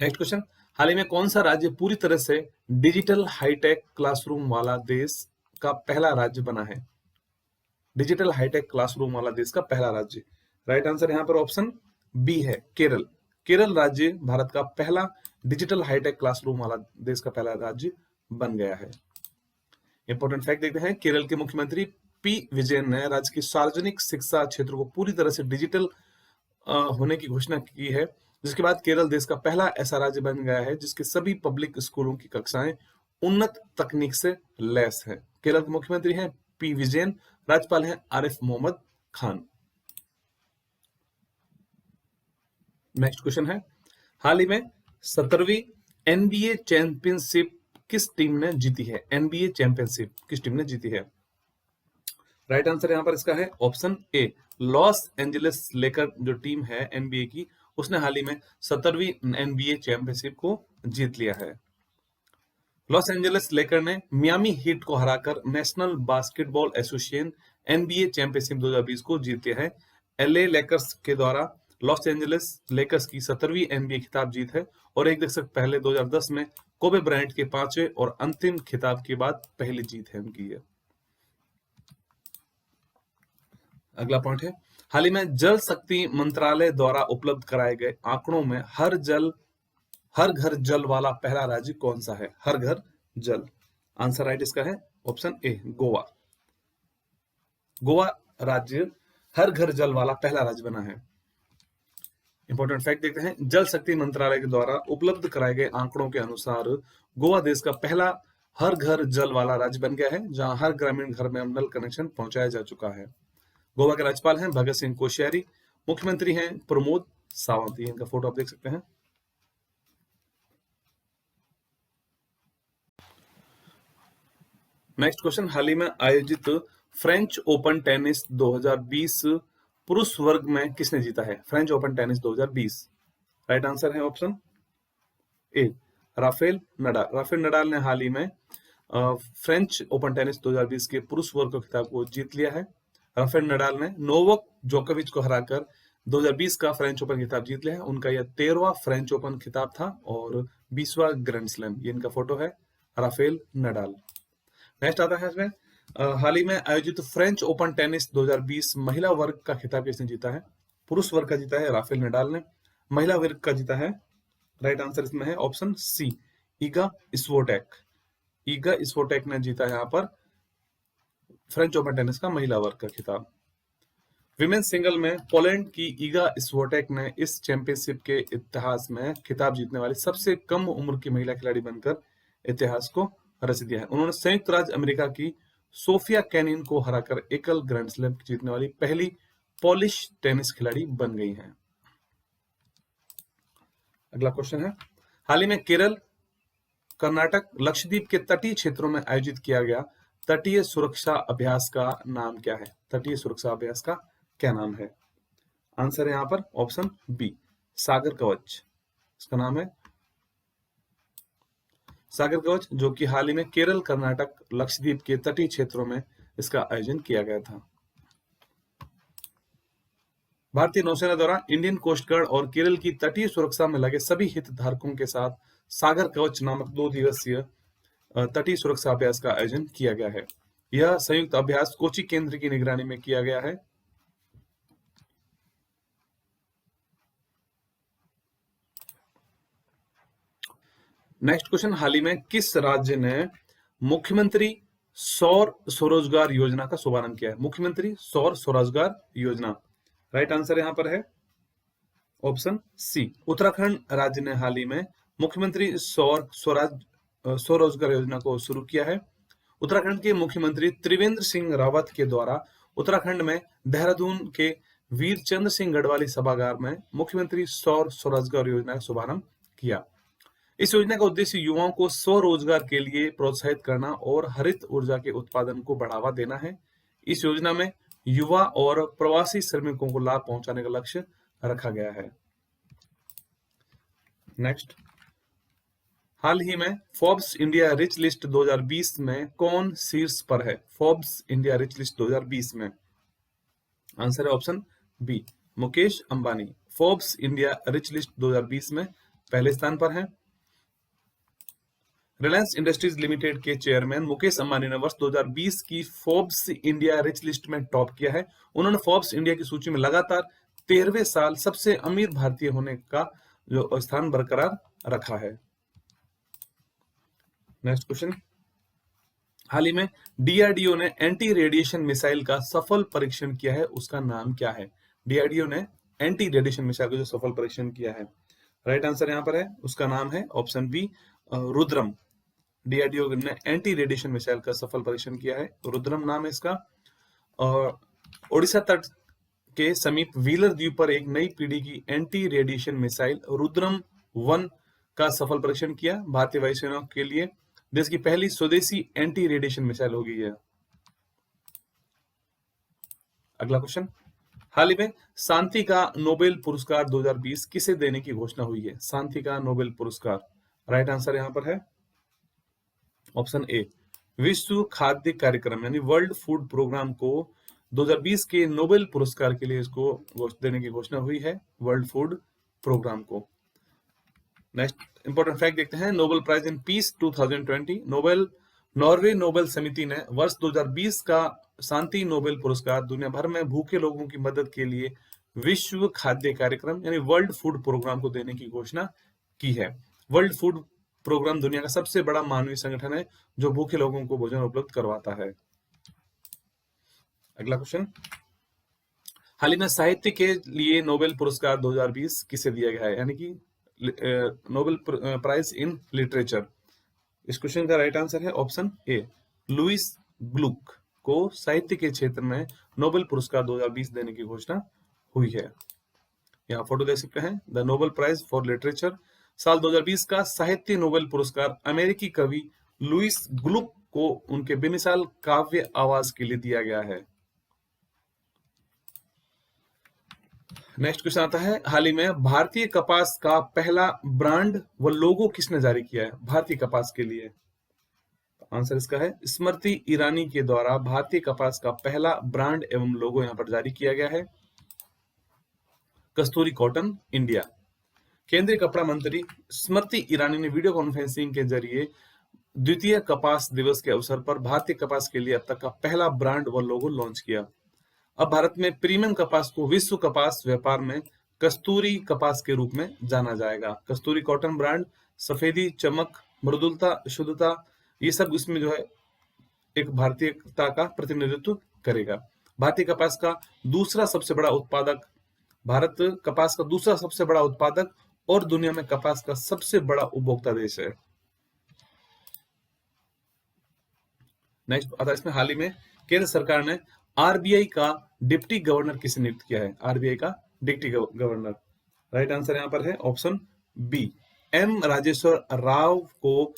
नेक्स्ट क्वेश्चन, हाल ही में कौन सा राज्य पूरी तरह से डिजिटल हाईटेक क्लासरूम वाला देश का पहला राज्य बना है? डिजिटल हाईटेक क्लासरूम वाला देश का पहला राज्य, राइट आंसर यहाँ पर ऑप्शन बी है, केरल। केरल राज्य भारत का पहला डिजिटल हाईटेक क्लासरूम वाला देश का पहला राज्य बन गया है। इंपॉर्टेंट फैक्ट देखते हैं, केरल के मुख्यमंत्री पी विजयन ने राज्य की सार्वजनिक शिक्षा क्षेत्र को पूरी तरह से डिजिटल होने की घोषणा की है, जिसके बाद केरल देश का पहला ऐसा राज्य बन गया है जिसके सभी पब्लिक स्कूलों की कक्षाएं उन्नत तकनीक से लैस है। केरल के मुख्यमंत्री हैं पी विजयन, राज्यपाल हैं आरिफ मोहम्मद खान। नेक्स्ट क्वेश्चन है, हाल ही में 17वीं एनबीए चैंपियनशिप किस टीम ने जीती है? एनबीए चैंपियनशिप किस टीम ने जीती है? राइट आंसर यहां पर इसका है ऑप्शन ए, लॉस एंजलिस लेकर जो टीम है एनबीए की, उसने हाल ही में 17वीं एनबीए चैंपियनशिप को जीत लिया है। लॉस एंजलिस लेकर ने मियामी हीट को हराकर national basketball association NBA championship 2020 को जीत लिया है। एलए लेकर्स के द्वारा लॉस एंजलिस लेकर्स की 17वीं एनबीए खिताब जीत है और एक दशक पहले 2010 में कोबे ब्रायंट के 5वें और अंतिम खिताब के बाद पहली जीत है उनकी ये। अगला पॉइंट है, हाल ही में जल शक्ति मंत्रालय द्वारा उपलब्ध कराए गए आंकड़ों में हर घर जल वाला पहला राज्य कौन सा है? हर घर जल, आंसर राइट इसका है ऑप्शन ए, गोवा। गोवा राज्य हर घर जल वाला पहला राज्य बना है। इंपॉर्टेंट फैक्ट देखते हैं, जल शक्ति मंत्रालय के द्वारा उपलब्ध कराए गए आंकड़ों के अनुसार गोवा देश का पहला हर घर जल वाला राज्य बन गया है, जहां हर ग्रामीण घर में नल कनेक्शन पहुंचाया जा चुका है। गोवा के राज्यपाल हैं भगत सिंह कोश्यारी, मुख्यमंत्री हैं प्रमोद सावंत। इनका फोटो आप देख सकते हैं। नेक्स्ट क्वेश्चन, हाल ही में आयोजित फ्रेंच ओपन टेनिस 2020 पुरुष वर्ग में किसने जीता है? French Open tennis 2020, right answer है option A, Rafael Nadal. Rafael Nadal ने हाल ही में फ्रेंच ओपन टेनिस 2020 के पुरुष वर्ग के खिताब को जीत लिया है। राफेल नडाल ने नोवाक जोकोविच को हराकर 2020 का फ्रेंच ओपन खिताब जीत लिया है। उनका यह 13वां फ्रेंच ओपन खिताब था और 20वां ग्रैंड स्लैम। ये इनका फोटो है, राफेल नडाल। नेक्स्ट आता है इसमें, हाल ही में आयोजित फ्रेंच ओपन टेनिस 2020 महिला वर्ग का खिताब किसने जीता है? पुरुष वर्ग का जीता है राफेल नडाल ने, महिला वर्ग का जीता है, राइट आंसर इसमें है option C, Iga Swiatek. Iga Swiatek ने जीता यहाँ पर फ्रेंच ओपन टेनिस का महिला वर्ग का खिताब। विमेन्स सिंगल में पोलैंड की ईगा स्विएटेक ने इस चैंपियनशिप के इतिहास में खिताब जीतने वाली सबसे कम उम्र की महिला खिलाड़ी बनकर इतिहास को रच दिया है। उन्होंने संयुक्त राज्य अमेरिका की सोफिया केनिन को हराकर एकल ग्रैंड स्लैम जीतने वाली पहली पोलिश टेनिस खिलाड़ी बन गई हैं। अगला क्वेश्चन है, हाल ही में केरल, कर्नाटक, लक्षद्वीप के तटीय क्षेत्रों में आयोजित किया गया तटीय सुरक्षा अभ्यास का नाम क्या है? तटीय सुरक्षा अभ्यास का क्या नाम है? आंसर है यहां पर ऑप्शन बी, सागर कवच। इसका नाम है सागर कवच, जो कि हाल ही में केरल, कर्नाटक, लक्षद्वीप के तटीय क्षेत्रों में इसका आयोजन किया गया था। भारतीय नौसेना द्वारा इंडियन कोस्ट गार्ड और केरल की तटीय सुरक्षा में लगे सभी हितधारकों के साथ सागर कवच नामक 2 दिवसीय तटीय सुरक्षा अभ्यास का आयोजन किया गया है। यह संयुक्त अभ्यास कोची केंद्र की निगरानी में किया गया है। नेक्स्ट क्वेश्चन, हाल ही में किस राज्य ने मुख्यमंत्री सौर स्वरोजगार योजना का शुभारंभ किया है? मुख्यमंत्री सौर स्वरोजगार योजना, राइट आंसर यहां पर है ऑप्शन सी, उत्तराखंड राज्य ने हाल ही में मुख्यमंत्री सौर स्वरोजगार योजना को शुरू किया है। उत्तराखंड के मुख्यमंत्री त्रिवेंद्र सिंह रावत के द्वारा उत्तराखंड में देहरादून के वीर चंद्र सिंह गढ़वाली सभागार में मुख्यमंत्री सौर स्वरोजगार योजना का शुभारंभ किया। इस योजना का उद्देश्य युवाओं को स्वरोजगार के लिए प्रोत्साहित करना और हरित ऊर्जा के उत्पादन को बढ़ावा देना है। इस योजना में युवा और प्रवासी श्रमिकों को लाभ पहुंचाने का लक्ष्य रखा गया है। नेक्स्ट, हाल ही में फोर्ब्स इंडिया रिच लिस्ट 2020 में कौन शीर्ष पर है? फोर्ब्स इंडिया रिच लिस्ट 2020 में आंसर है option B, Mukesh Ambani. Forbes India rich list 2020 में पहले स्थान पर है। रिलायंस इंडस्ट्रीज लिमिटेड के चेयरमैन मुकेश अंबानी ने वर्ष 2020 की फोर्ब्स इंडिया रिच लिस्ट में टॉप किया है। उन्होंने फोर्ब्स इंडिया की सूची में लगातार 13वें साल सबसे अमीर भारतीय होने का जो स्थान बरकरार रखा है। नेक्स्ट क्वेश्चन, हाल ही में डीआरडीओ ने एंटी रेडिएशन मिसाइल का सफल परीक्षण किया है, उसका नाम क्या है? डीआरडीओ ने एंटी रेडिएशन मिसाइल का जो सफल परीक्षण किया है, राइट आंसर यहां पर है, उसका नाम है ऑप्शन बी, रुद्रम। डीआरडीओ ने एंटी रेडिएशन मिसाइल का सफल परीक्षण किया है, रुद्रम नाम है इसका। और ओडिशा तट के समीप व्हीलर द्वीप पर एक नई पीढ़ी की एंटी रेडिएशन मिसाइल रुद्रम 1 का सफल परीक्षण किया। भारतीय वायुसेना के लिए देश की पहली स्वदेशी एंटी रेडिएशन मिसाइल होगी यह। अगला क्वेश्चन, हाल ही में शांति का नोबेल पुरस्कार 2020 किसे देने की घोषणा हुई है? शांति का नोबेल पुरस्कार, राइट आंसर यहां पर है ऑप्शन ए, विश्व खाद्य कार्यक्रम यानी वर्ल्ड फूड प्रोग्राम को 2020 के नोबेल पुरस्कार के लिए इसको देने की घोषणा हुई है, वर्ल्ड फूड प्रोग्राम को। नेक्स्ट इंपॉर्टेंट फैक्ट देखते हैं, Nobel prize in peace 2020। Norway Nobel समिति ने वर्ष 2020 का शांति नोबेल पुरस्कार दुनिया भर में भूखे लोगों की मदद के लिए विश्व खाद्य कार्यक्रम यानी वर्ल्ड फूड प्रोग्राम को देने की घोषणा की है। वर्ल्ड फूड प्रोग्राम दुनिया का सबसे बड़ा मानवीय संगठन है जो भूखे लोगों को भोजन उपलब्ध करवाता है। अगला क्वेश्चन, हाल ही में साहित्य के लिए नोबेल पुरस्कार 2020 किसे दिया गया है, यानी कि नोबेल प्राइज इन लिटरेचर। इस क्वेश्चन का राइट आंसर है ऑप्शन ए, लुइस ग्लुक को साहित्य के क्षेत्र में नोबेल पुरस्कार 2020 देने की घोषणा हुई है। यहाँ फोटो देख सकते हैं, the Nobel prize for literature साल 2020 का साहित्य नोबेल पुरस्कार अमेरिकी कवि लुइस ग्लुक को उनके बेमिसाल काव्य आवाज के लिए दिया गया है। नेक्स्ट क्वेश्चन आता है, हाल ही में भारतीय कपास का पहला ब्रांड व लोगो किसने जारी किया है? भारतीय कपास के लिए आंसर इसका है स्मृति ईरानी के द्वारा भारतीय कपास का पहला ब्रांड एवं लोगो यहां पर जारी किया गया है, कस्तूरी कॉटन इंडिया। केंद्रीय कपड़ा मंत्री स्मृति ईरानी ने वीडियो कॉन्फ्रेंसिंग के जरिए द्वितीय कपास दिवस के अवसर पर भारतीय कपास के लिए अब तक का पहला ब्रांड व लोगो लॉन्च किया। अब भारत में प्रीमियम कपास को विश्व कपास व्यापार में कस्तूरी कपास के रूप में जाना जाएगा। कस्तूरी कॉटन ब्रांड सफेदी, चमक, मृदुलता, शुद्धता, ये सब इसमें जो है एक भारतीयता का प्रतिनिधित्व करेगा। भारतीय कपास का दूसरा सबसे बड़ा उत्पादक, भारत कपास का दूसरा सबसे बड़ा उत्पादक और दुनिया में कपास का सबसे बड़ा उपभोक्ता देश है। नेक्स्ट आता है इसमें, हाल ही में केंद्र सरकार ने आरबीआई का डिप्टी गवर्नर किसे नियुक्त किया है? आरबीआई का डिप्टी गवर्नर, राइट आंसर यहां पर है option B, M Rajeshwar Rao को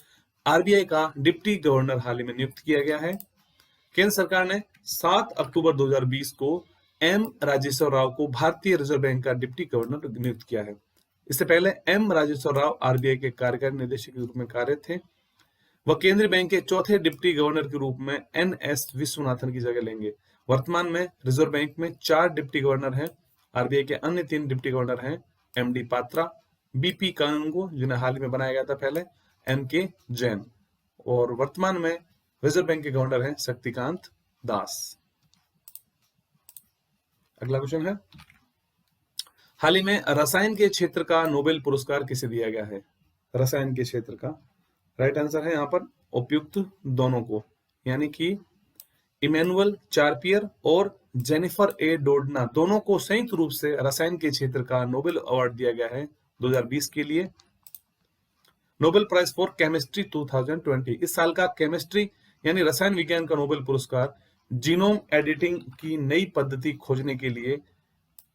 आरबीआई का डिप्टी गवर्नर हाल ही में नियुक्त किया गया है। केंद्र सरकार ने 7 अक्टूबर 2020 को एम राजेश्वर राव को भारतीय रिजर्व बैंक का डिप्टी गवर्नर नियुक्त किया है। इससे पहले एम राजेश्वर राव आरबीआई के कार्यकारी निदेशक के रूप में कार्यरत थे। वह केंद्रीय बैंक के चौथे डिप्टी गवर्नर के रूप में एनएस विश्वनाथन की जगह लेंगे। वर्तमान में रिजर्व बैंक में 4 डिप्टी गवर्नर हैं। आरबीआई के अन्य 3 डिप्टी गवर्नर हैं एमडी पात्रा, बीपी कांगो जिन्हें हाल ही में बनाया गया था पहले, एमके जैन, और वर्तमान में रिजर्व बैंक के गवर्नर हैं शक्तिकांत दास। अगला क्वेश्चन है, हाल ही में रसायन के क्षेत्र का नोबेल पुरस्कार किसे दिया गया है? रसायन के क्षेत्र का राइट आंसर है यहाँ पर उपयुक्त दोनों को, यानी कि इमैनुअल चार्पियर और जेनिफर ए डोडना दोनों को संयुक्त रूप से रसायन के क्षेत्र का नोबेल अवार्ड दिया गया है 2020 के लिए। नोबेल प्राइज फॉर केमिस्ट्री 2020, इस साल का केमिस्ट्री यानी रसायन विज्ञान का नोबेल पुरस्कार जीनोम एडिटिंग की नई पद्धति खोजने के लिए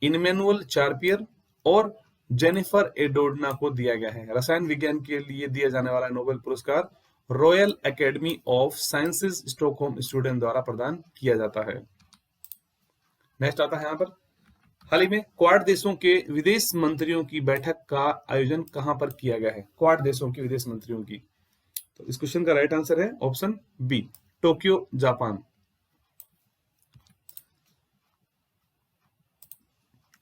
इमैनुअल चार्पियर और जेनिफर एडोडना को दिया गया है। रसायन विज्ञान के लिए दिया जाने वाला नोबेल पुरस्कार royal academy of sciences Stockholm Sweden द्वारा प्रदान किया जाता है। नेक्स्ट आता है यहाँ पर, हाल ही में क्वाड देशों के विदेश मंत्रियों की बैठक का आयोजन कहां पर किया गया है? क्वाड देशों के विदेश मंत्रियों की, तो इस क्वेश्चन का राइट आंसर है option B, Tokyo, Japan.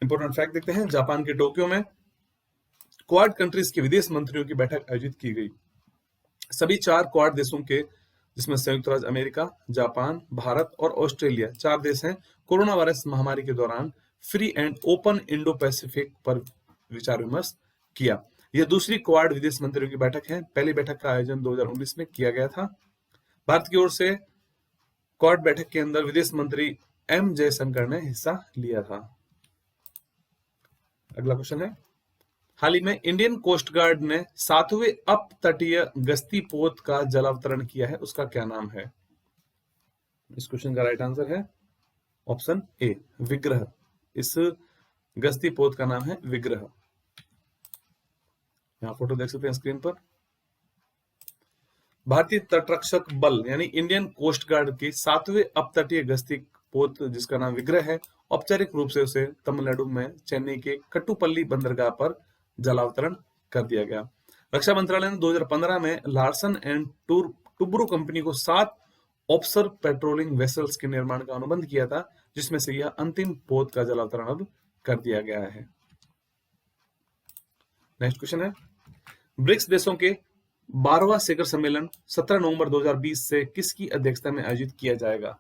Important fact देखते हैं, जापान के टोक्यो में क्वाड कंट्रीज के विदेश मंत्रियों की बैठक आयोजित की गई। सभी 4 क्वाड देशों के, जिसमें संयुक्त राज्य अमेरिका, जापान, भारत और ऑस्ट्रेलिया 4 देश हैं, कोरोना वायरस महामारी के दौरान free and open Indo Pacific पर विचार विमर्श किया। यह दूसरी क्वाड विदेश मंत्रियों की बैठक है। पहली बैठक का आयोजन 2019 में किया गया था। भारत की ओर से क्वाड बैठक के अंदर विदेश मंत्री एम जयशंकर ने हिस्सा लिया था। अगला क्वेश्चन है, हाल ही में इंडियन कोस्ट गार्ड ने 7वें अप तटीय गश्ती पोत का जलावतरण किया है, उसका क्या नाम है? इस क्वेश्चन का राइट आंसर है ऑप्शन ए, विग्रह। इस गश्ती पोत का नाम है विग्रह। यहां फोटो देख सकते हैं स्क्रीन पर। भारतीय तटरक्षक बल यानी इंडियन कोस्ट गार्ड की 7वें अपतटीय गश्ती पोत, जिसका नाम विग्रह है, औपचारिक रूप से उसे तमिलनाडु में चेन्नई के कट्टुपल्ली बंदरगाह पर जलावतरण कर दिया गया। रक्षा मंत्रालय ने 2015 में लार्सन एंड टुब्रो कंपनी को 7 ऑफशोर पेट्रोलिंग वेसल्स के निर्माण का अनुबंध किया था, जिसमें से यह अंतिम पोत का जलावतरण अब कर दिया गया है। नेक्स्ट क्वेश्चन है, ब्रिक्स देशों के 12वां शिखर सम्मेलन 17 नवंबर 2020 से किसकी अध्यक्षता में आयोजित किया जाएगा?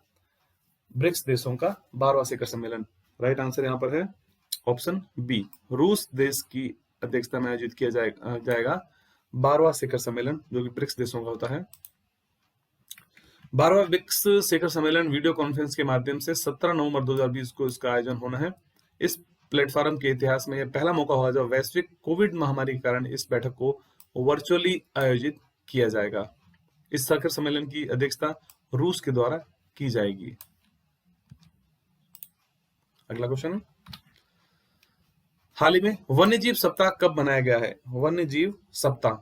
ब्रिक्स देशों का 12वां शिखर सम्मेलन, राइट आंसर यहां पर है ऑप्शन बी, रूस देश की अध्यक्षता में आयोजित किया जाएगा 12वां शिखर सम्मेलन, जो कि ब्रिक्स देशों का होता है। 12वां ब्रिक्स शिखर सम्मेलन वीडियो कॉन्फ्रेंस के माध्यम से 17 नवंबर 2020 को इसका आयोजन होना है। इस प्लेटफॉर्म के इतिहास में यह पहला मौका होगा जब वैश्विक कोविड महामारी के कारण इस बैठक को वर्चुअली आयोजित किया जाएगा। इस शिखर सम्मेलन की अध्यक्षता रूस के द्वारा की जाएगी। अगला क्वेश्चन, हाल ही में वन्यजीव सप्ताह कब मनाया गया है? वन्यजीव सप्ताह,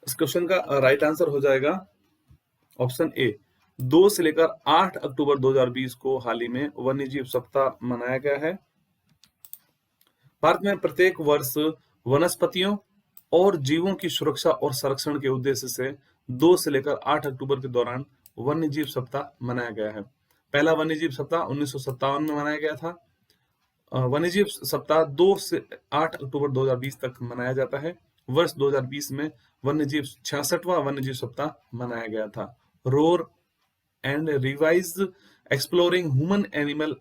इस क्वेश्चन का राइट आंसर हो जाएगा ऑप्शन ए, 2 से लेकर 8 अक्टूबर 2020 को हाल ही में वन्यजीव सप्ताह मनाया गया है। भारत में प्रत्येक वर्ष वनस्पतियों और जीवों की सुरक्षा और संरक्षण के उद्देश्य से 2 से लेकर 8 अक्टूबर के दौरान वन्यजीव सप्ताह मनाया गया है। पहला वन्यजीव सप्ताह 1957 में मनाया गया था। वन्यजीव सप्ताह 2 से 8 अक्टूबर 2020 तक मनाया जाता है। वर्ष 2020 में वन्यजीव 66वां वन्यजीव सप्ताह मनाया गया था। Roar and revise exploring human animal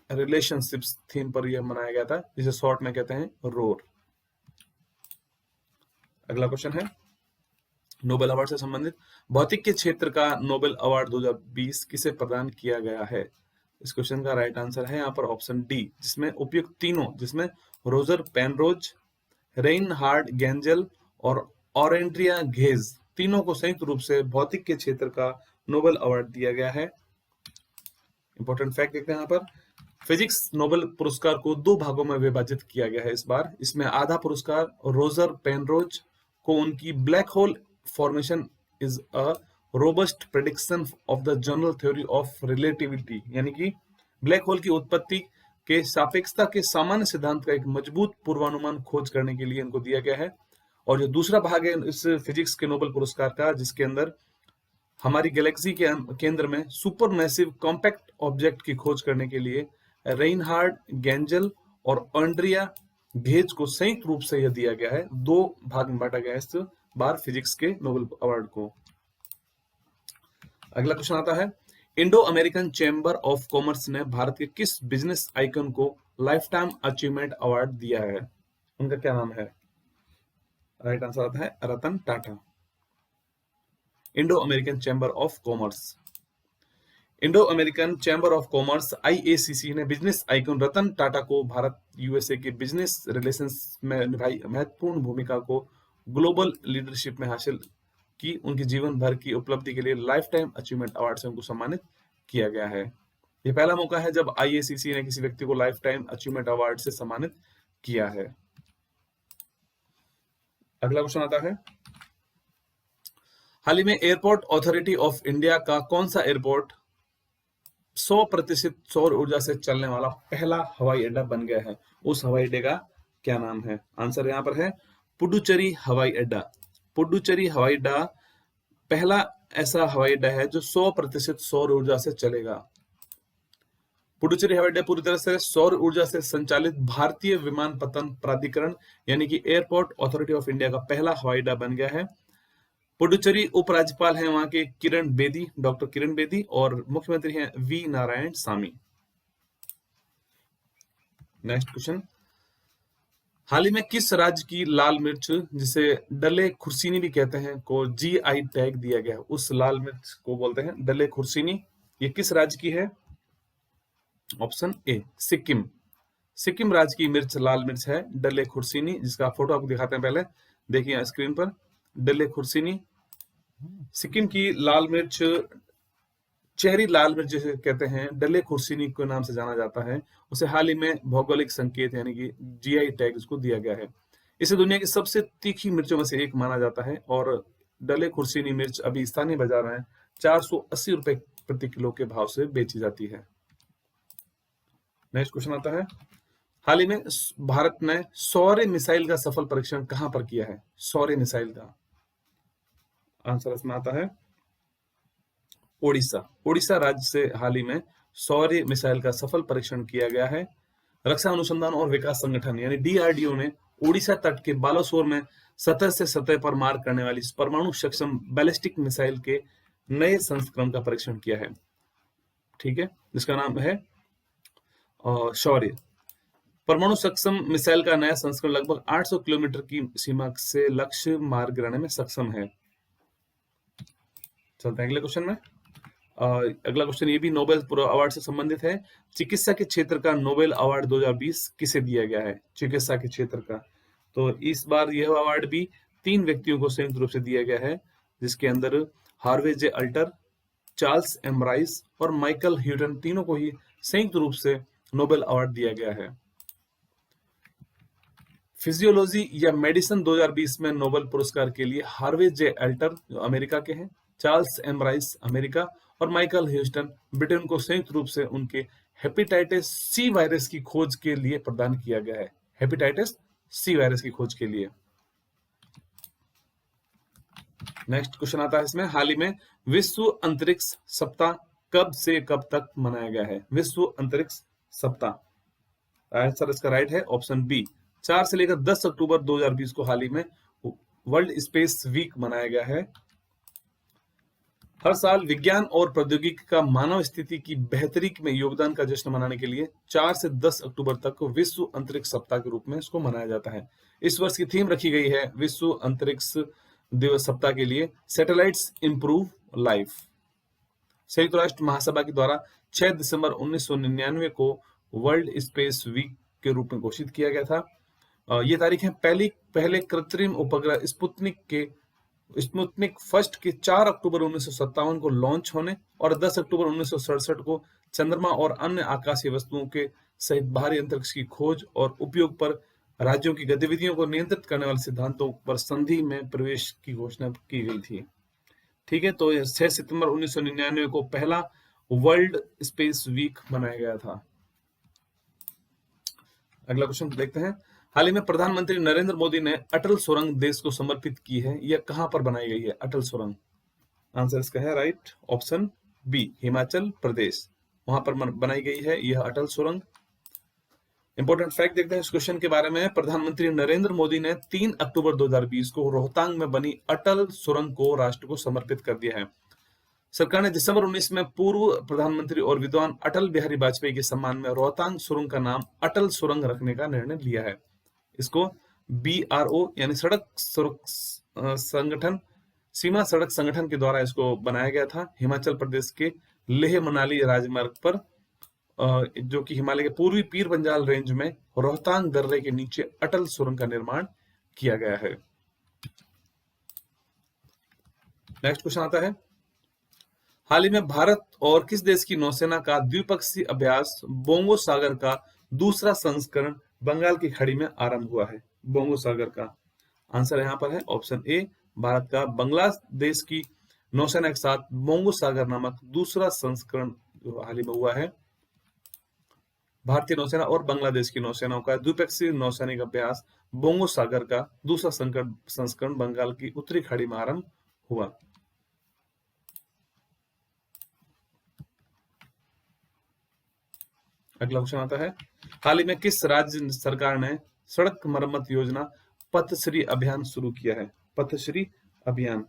relationships theme पर यह मनाया गया था, जिसे शॉर्ट में कहते हैं रोर। अगला क्वेश्चन है नोबेल अवार्ड से संबंधित, भौतिक के क्षेत्र का नोबेल अवार्ड 2020 किसे प्रदान किया गया है? इस क्वेश्चन का राइट आंसर है यहाँ पर ऑप्शन डी, जिसमें उपयुक्त तीनों, जिसमें रोजर पेनरोज, रेइनहार्ड गेंजल और ऑरेंड्रिया घेज, तीनों को संयुक्त रूप से भौतिक के क्षेत्र का नोबेल अवार्ड दिया गया है। इंपॉर्टेंट फैक्ट देखते हैं यहाँ पर, फिजिक्स नोबेल पुरस्कार को 2 भागों में विभाजित किया गया है इस बार। इसमें आधा पुरस्कार रोजर पेनरोज को उनकी black hole formation is a robust prediction of the general theory of relativity, यानी कि ब्लैक होल की उत्पत्ति के सापेक्षता के सामान्य सिद्धांत का एक मजबूत पूर्वानुमान खोज करने के लिए इनको दिया गया है। और जो दूसरा भाग है इस फिजिक्स के नोबेल पुरस्कार का, जिसके अंदर हमारी गैलेक्सी के केंद्र में सुपर मैसिव कॉम्पैक्ट ऑब्जेक्ट की खोज करने के लिए रेइनहार्ड गेंजल और ऑरेंड्रिया घेज को संयुक्त रूप से यह दिया गया है। 2 भाग में बांटा गया है इस बार फिजिक्स के नोबेल अवार्ड को। अगला क्वेश्चन आता है, Indo American chamber of commerce ने भारत के किस बिजनेस आइकन को लाइफ टाइम अचीवमेंट अवार्ड दिया है? उनका क्या नाम है? राइट आंसर आता है Ratan Tata. Indo American chamber of commerce, Indo American chamber of commerce IACC ने बिजनेस आइकन रतन टाटा को भारत USA के बिजनेस रिलेशंस में निभाई महत्वपूर्ण भूमिका को ग्लोबल लीडरशिप में हासिल की उनकी जीवन भर की उपलब्धि के लिए लाइफ टाइम अचीवमेंट अवार्ड से उनको सम्मानित किया गया है। ये पहला मौका है जब आईएसीसी ने किसी व्यक्ति को लाइफ टाइम अचीवमेंट अवार्ड से सम्मानित किया है। अगला क्वेश्चन आता है, हाल ही में एयरपोर्ट अथॉरिटी ऑफ इंडिया का कौन सा एयरपोर्ट 100% सौर ऊर्जा से चलने वाला पहला हवाई अड्डा बन गया है? उस हवाई अड्डे का क्या नाम है? आंसर यहाँ पर है पुडुचेरी हवाई अड्डा। पुडुचेरी हवाई अड्डा पहला ऐसा हवाई अड्डा है जो 100% सौर ऊर्जा से चलेगा। पुडुचेरी हवाई अड्डा पूरी तरह से सौर ऊर्जा से संचालित भारतीय विमानपत्तन प्राधिकरण यानी कि एयरपोर्ट अथॉरिटी ऑफ इंडिया का पहला हवाई अड्डा बन गया है। पुडुचेरी उपराज्यपाल हैं वहां के किरण बेदी, डॉक्टर किरण बेदी, और मुख्यमंत्री हैं V Narayanasamy. Next question, हाल ही में किस राज्य की लाल मिर्च, जिसे डले खुर्सीनी भी कहते हैं, को जीआई टैग दिया गया है? उस लाल मिर्च को बोलते हैं डले खुर्सीनी। ये किस राज्य की है? ऑप्शन ए सिक्किम। सिक्किम राज्य की मिर्च लाल मिर्च है डले खुर्सीनी, जिसका फोटो आपको दिखाते हैं, पहले देखिए स्क्रीन पर। डले खुर्सीनी सिक्किम की लाल मिर्च, चेरी लाल मिर्च जिसे कहते हैं, डले खुर्सीनी के नाम से जाना जाता है। उसे हाल ही में भौगोलिक संकेत यानी कि जीआई टैग उसको दिया गया है। इसे दुनिया की सबसे तीखी मिर्चों में से एक माना जाता है और डले खुर्सीनी मिर्च अभी स्थानीय बाजार में 480 रुपए प्रति किलो के भाव से बेची जाती है। नेक्स्ट क्वेश्चन आता है, हाल ही में भारत ने सौर्य मिसाइल का सफल परीक्षण कहां पर किया है? सौर्य मिसाइल का आंसर इसमें आता है ओडिशा। ओडिशा राज्य से हाल ही में सौर्य मिसाइल का सफल परीक्षण किया गया है। रक्षा अनुसंधान और विकास संगठन यानी डीआरडीओ ने ओडिशा तट के बालासोर में सतह से सतह पर मार करने वाली परमाणु सक्षम बैलिस्टिक मिसाइल के नए संस्करण का परीक्षण किया है। ठीक है, जिसका नाम है शौर्य। परमाणु सक्षम मिसाइल का नया संस्करण लगभग 800 किलोमीटर की सीमा से लक्ष्य मार गिराने में सक्षम है। चलते हैं अगले क्वेश्चन में। अगला क्वेश्चन ये भी नोबेल अवार्ड से संबंधित है। चिकित्सा के क्षेत्र का नोबेल अवार्ड 2020 किसे दिया गया है? चिकित्सा के क्षेत्र का, तो इस बार यह अवार्ड भी 3 व्यक्तियों को संयुक्त रूप से दिया गया है, जिसके अंदर हार्वे जे अल्टर, चार्ल्स एम राइस और माइकल ह्यूटन, तीनों को ही संयुक्त रूप से नोबेल अवार्ड दिया गया है। फिजियोलॉजी या मेडिसिन 2020 में नोबेल पुरस्कार के लिए हार्वे जे अल्टर जो अमेरिका के हैं, चार्ल्स एम राइस अमेरिका और माइकल ह्यूस्टन ब्रिटेन को संयुक्त रूप से उनके हेपेटाइटिस सी वायरस की खोज के लिए प्रदान किया गया है। हेपेटाइटिस सी वायरस की खोज के लिए। नेक्स्ट क्वेश्चन आता है इसमें, हाल ही में विश्व अंतरिक्ष सप्ताह कब से कब तक मनाया गया है? विश्व अंतरिक्ष सप्ताह आंसर इसका राइट है ऑप्शन बी, 4 से लेकर 10 अक्टूबर 2020 को हाल ही में वर्ल्ड स्पेस वीक मनाया गया है। हर साल विज्ञान और प्रौद्योगिकी का मानव स्थिति की बेहतरी में योगदान का जश्न मनाने के लिए 4 से 10 अक्टूबर तक विश्व अंतरिक्ष सप्ताह के रूप में इसको मनाया जाता है। इस वर्ष की थीम रखी गई है विश्व अंतरिक्ष दिवस सप्ताह के लिए सैटेलाइट्स इंप्रूव लाइफ। संयुक्त राष्ट्र महासभा के द्वारा 6 दिसंबर 1999 को वर्ल्ड स्पेस वीक के रूप में घोषित किया गया था। ये तारीख है पहले कृत्रिम उपग्रह स्पुतनिक फर्स्ट के 4 अक्टूबर 1957 को लॉन्च होने और 10 अक्टूबर 1967 को चंद्रमा और अन्य आकाशीय वस्तुओं के सहित बाहरी अंतरिक्ष की खोज और उपयोग पर राज्यों की गतिविधियों को नियंत्रित करने वाले सिद्धांतों पर संधि में प्रवेश की घोषणा की गई थी। ठीक है, तो 6 सितंबर 1999 को पहला वर्ल्ड स्पेस वीक मनाया गया था। अगला क्वेश्चन देखते हैं, हाल ही में प्रधानमंत्री नरेंद्र मोदी ने अटल सुरंग देश को समर्पित की है। यह कहां पर बनाई गई है अटल सुरंग? आंसर इसका है right option B, Himachal Pradesh, वहां पर बनाई गई है यह अटल सुरंग। इंपॉर्टेंट फैक्ट देखते हैं इस क्वेश्चन के बारे में। प्रधानमंत्री नरेंद्र मोदी ने 3 अक्टूबर 2020 को रोहतांग में बनी अटल सुरंग को राष्ट्र को समर्पित कर दिया है। सरकार ने दिसंबर 19 में पूर्व प्रधानमंत्री और विद्वान अटल बिहारी वाजपेयी के सम्मान में रोहतांग सुरंग का नाम अटल सुरंग रखने का निर्णय लिया है। इसको BRO यानी सीमा सड़क संगठन के द्वारा इसको बनाया गया था। हिमाचल प्रदेश के लेह मनाली राजमार्ग पर, जो कि हिमालय के पूर्वी पीर पंजाल रेंज में रोहतांग दर्रे के नीचे अटल सुरंग का निर्माण किया गया है। नेक्स्ट क्वेश्चन आता है, हाल ही में भारत और किस देश की नौसेना का द्विपक्षीय अभ्यास बोंगो सागर का दूसरा संस्करण बंगाल की खाड़ी में आरंभ हुआ है? बोंगो सागर का आंसर यहाँ पर है ऑप्शन ए, भारत का बांग्लादेश की नौसेना के साथ बोंगो सागर नामक दूसरा संस्करण जो हाल ही में हुआ है। भारतीय नौसेना और बांग्लादेश की नौसेनाओं का द्विपक्षीय नौसैनिक अभ्यास बोंगो सागर का दूसरा संस्करण बंगाल की उत्तरी खाड़ी में आरंभ हुआ। अगला क्वेश्चन आता है, हाल ही में किस राज्य सरकार ने सड़क मरम्मत योजना पथश्री अभियान शुरू किया है? पथश्री अभियान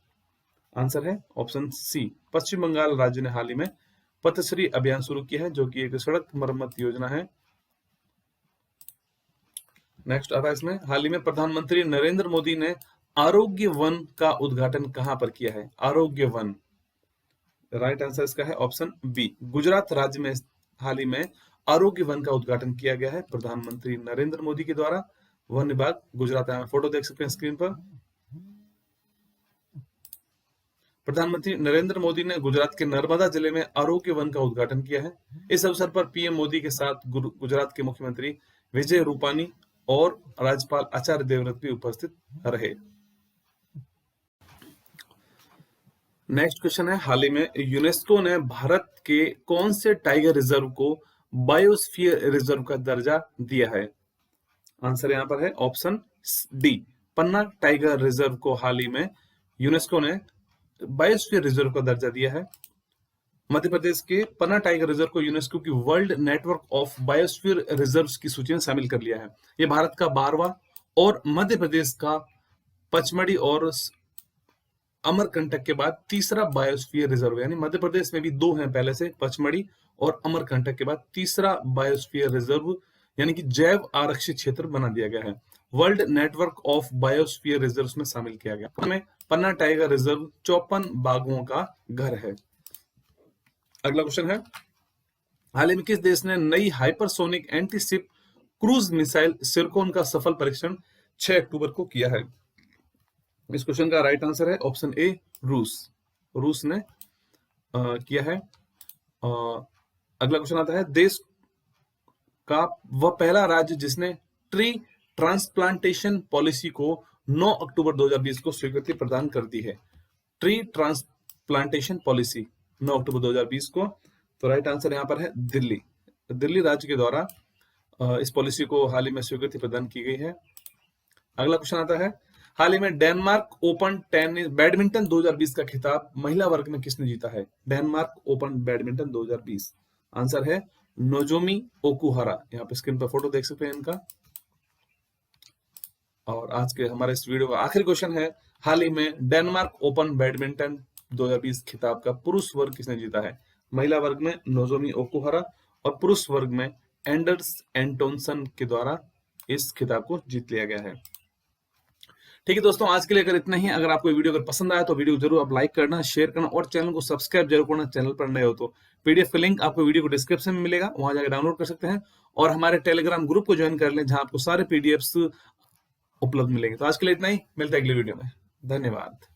आंसर है ऑप्शन सी, पश्चिम बंगाल राज्य ने हाल ही में पथश्री अभियान शुरू किया है, जो कि एक सड़क मरम्मत योजना है। नेक्स्ट आता है इसमें, हाल ही में प्रधानमंत्री नरेंद्र मोदी ने आरोग्य वन का उद्घाटन कहां पर किया है? आरोग्य वन, राइट आंसर इसका है ऑप्शन बी, गुजरात राज्य में हाल ही में आरोग्य वन का उद्घाटन किया गया है प्रधानमंत्री नरेंद्र मोदी के द्वारा। वन विभाग गुजरात, फोटो देख सकते हैं स्क्रीन पर। प्रधानमंत्री नरेंद्र मोदी ने गुजरात के नर्मदा जिले में आरोग्य वन का उद्घाटन किया है। इस अवसर पर पीएम मोदी के साथ गुजरात के मुख्यमंत्री विजय रूपानी और राज्यपाल आचार्य देवव्रत भी उपस्थित रहे। नेक्स्ट क्वेश्चन है, हाल ही में यूनेस्को ने भारत के कौन से टाइगर रिजर्व को बायोस्फीयर रिजर्व का दर्जा दिया है? आंसर यहां पर है ऑप्शन डी, पन्ना टाइगर रिजर्व को हाल ही में यूनेस्को ने बायोस्फीयर रिजर्व का दर्जा दिया है। मध्य प्रदेश के पन्ना टाइगर रिजर्व को यूनेस्को की world network of biosphere reserves की सूची में शामिल कर लिया है। यह भारत का 12वां और मध्य प्रदेश का पचमढ़ी और अमरकंटक के बाद तीसरा बायोस्फीयर रिजर्व है। यानी मध्य प्रदेश में भी दो हैं पहले से, पचमढ़ी और अमरकंटक के बाद तीसरा बायोस्फीयर रिजर्व यानी कि जैव आरक्षित क्षेत्र बना दिया गया है, world network of biosphere reserves में शामिल किया गया। इसमें पन्ना टाइगर रिजर्व 54 बाघों का घर है। अगला क्वेश्चन है, हाल ही में किस देश ने नई हाइपरसोनिक एंटीशिप क्रूज मिसाइल सिरकोन का सफल परीक्षण 6 अक्टूबर को किया है? इस क्वेश्चन का राइट आंसर है ऑप्शन ए, रूस। रूस ने किया है। अगला क्वेश्चन आता है, देश का वह पहला राज्य जिसने ट्री ट्रांसप्लांटेशन पॉलिसी को 9 अक्टूबर 2020 को स्वीकृति प्रदान कर दी है। ट्री ट्रांसप्लांटेशन पॉलिसी 9 अक्टूबर 2020 को, तो राइट आंसर यहां पर है दिल्ली। दिल्ली राज्य के द्वारा इस पॉलिसी को हाल ही में स्वीकृति प्रदान की गई है। अगला क्वेश्चन आता है, हाल ही में डेनमार्क ओपन टेनिस बैडमिंटन 2020 का खिताब महिला वर्ग में किसने जीता है? डेनमार्क ओपन बैडमिंटन 2020 आंसर है नोजोमी ओकुहारा। यहाँ पे स्क्रीन पर फोटो देख सकते हैं इनका। और आज के हमारे इस वीडियो का आखिरी क्वेश्चन है, हाल ही में डेनमार्क ओपन बैडमिंटन 2020 खिताब का पुरुष वर्ग किसने जीता है? महिला वर्ग में नोजोमी ओकुहारा और पुरुष वर्ग में एंडर्स एंटोनसन के द्वारा इस खिताब को जीत लिया गया है। ठीक है दोस्तों, आज के लिए अगर इतना ही। अगर आपको वीडियो अगर पसंद आया तो वीडियो जरूर आप लाइक करना, शेयर करना और चैनल को सब्सक्राइब जरूर करना। चैनल पर नए हो तो पीडीएफ का लिंक आपको वीडियो को डिस्क्रिप्शन में मिलेगा, वहां जाकर डाउनलोड कर सकते हैं और हमारे टेलीग्राम ग्रुप को ज्वाइन कर लें जहां आपको सारे पीडीएफ्स उपलब्ध मिलेंगे। तो आज के लिए इतना ही, मिलता है अगले वीडियो में। धन्यवाद।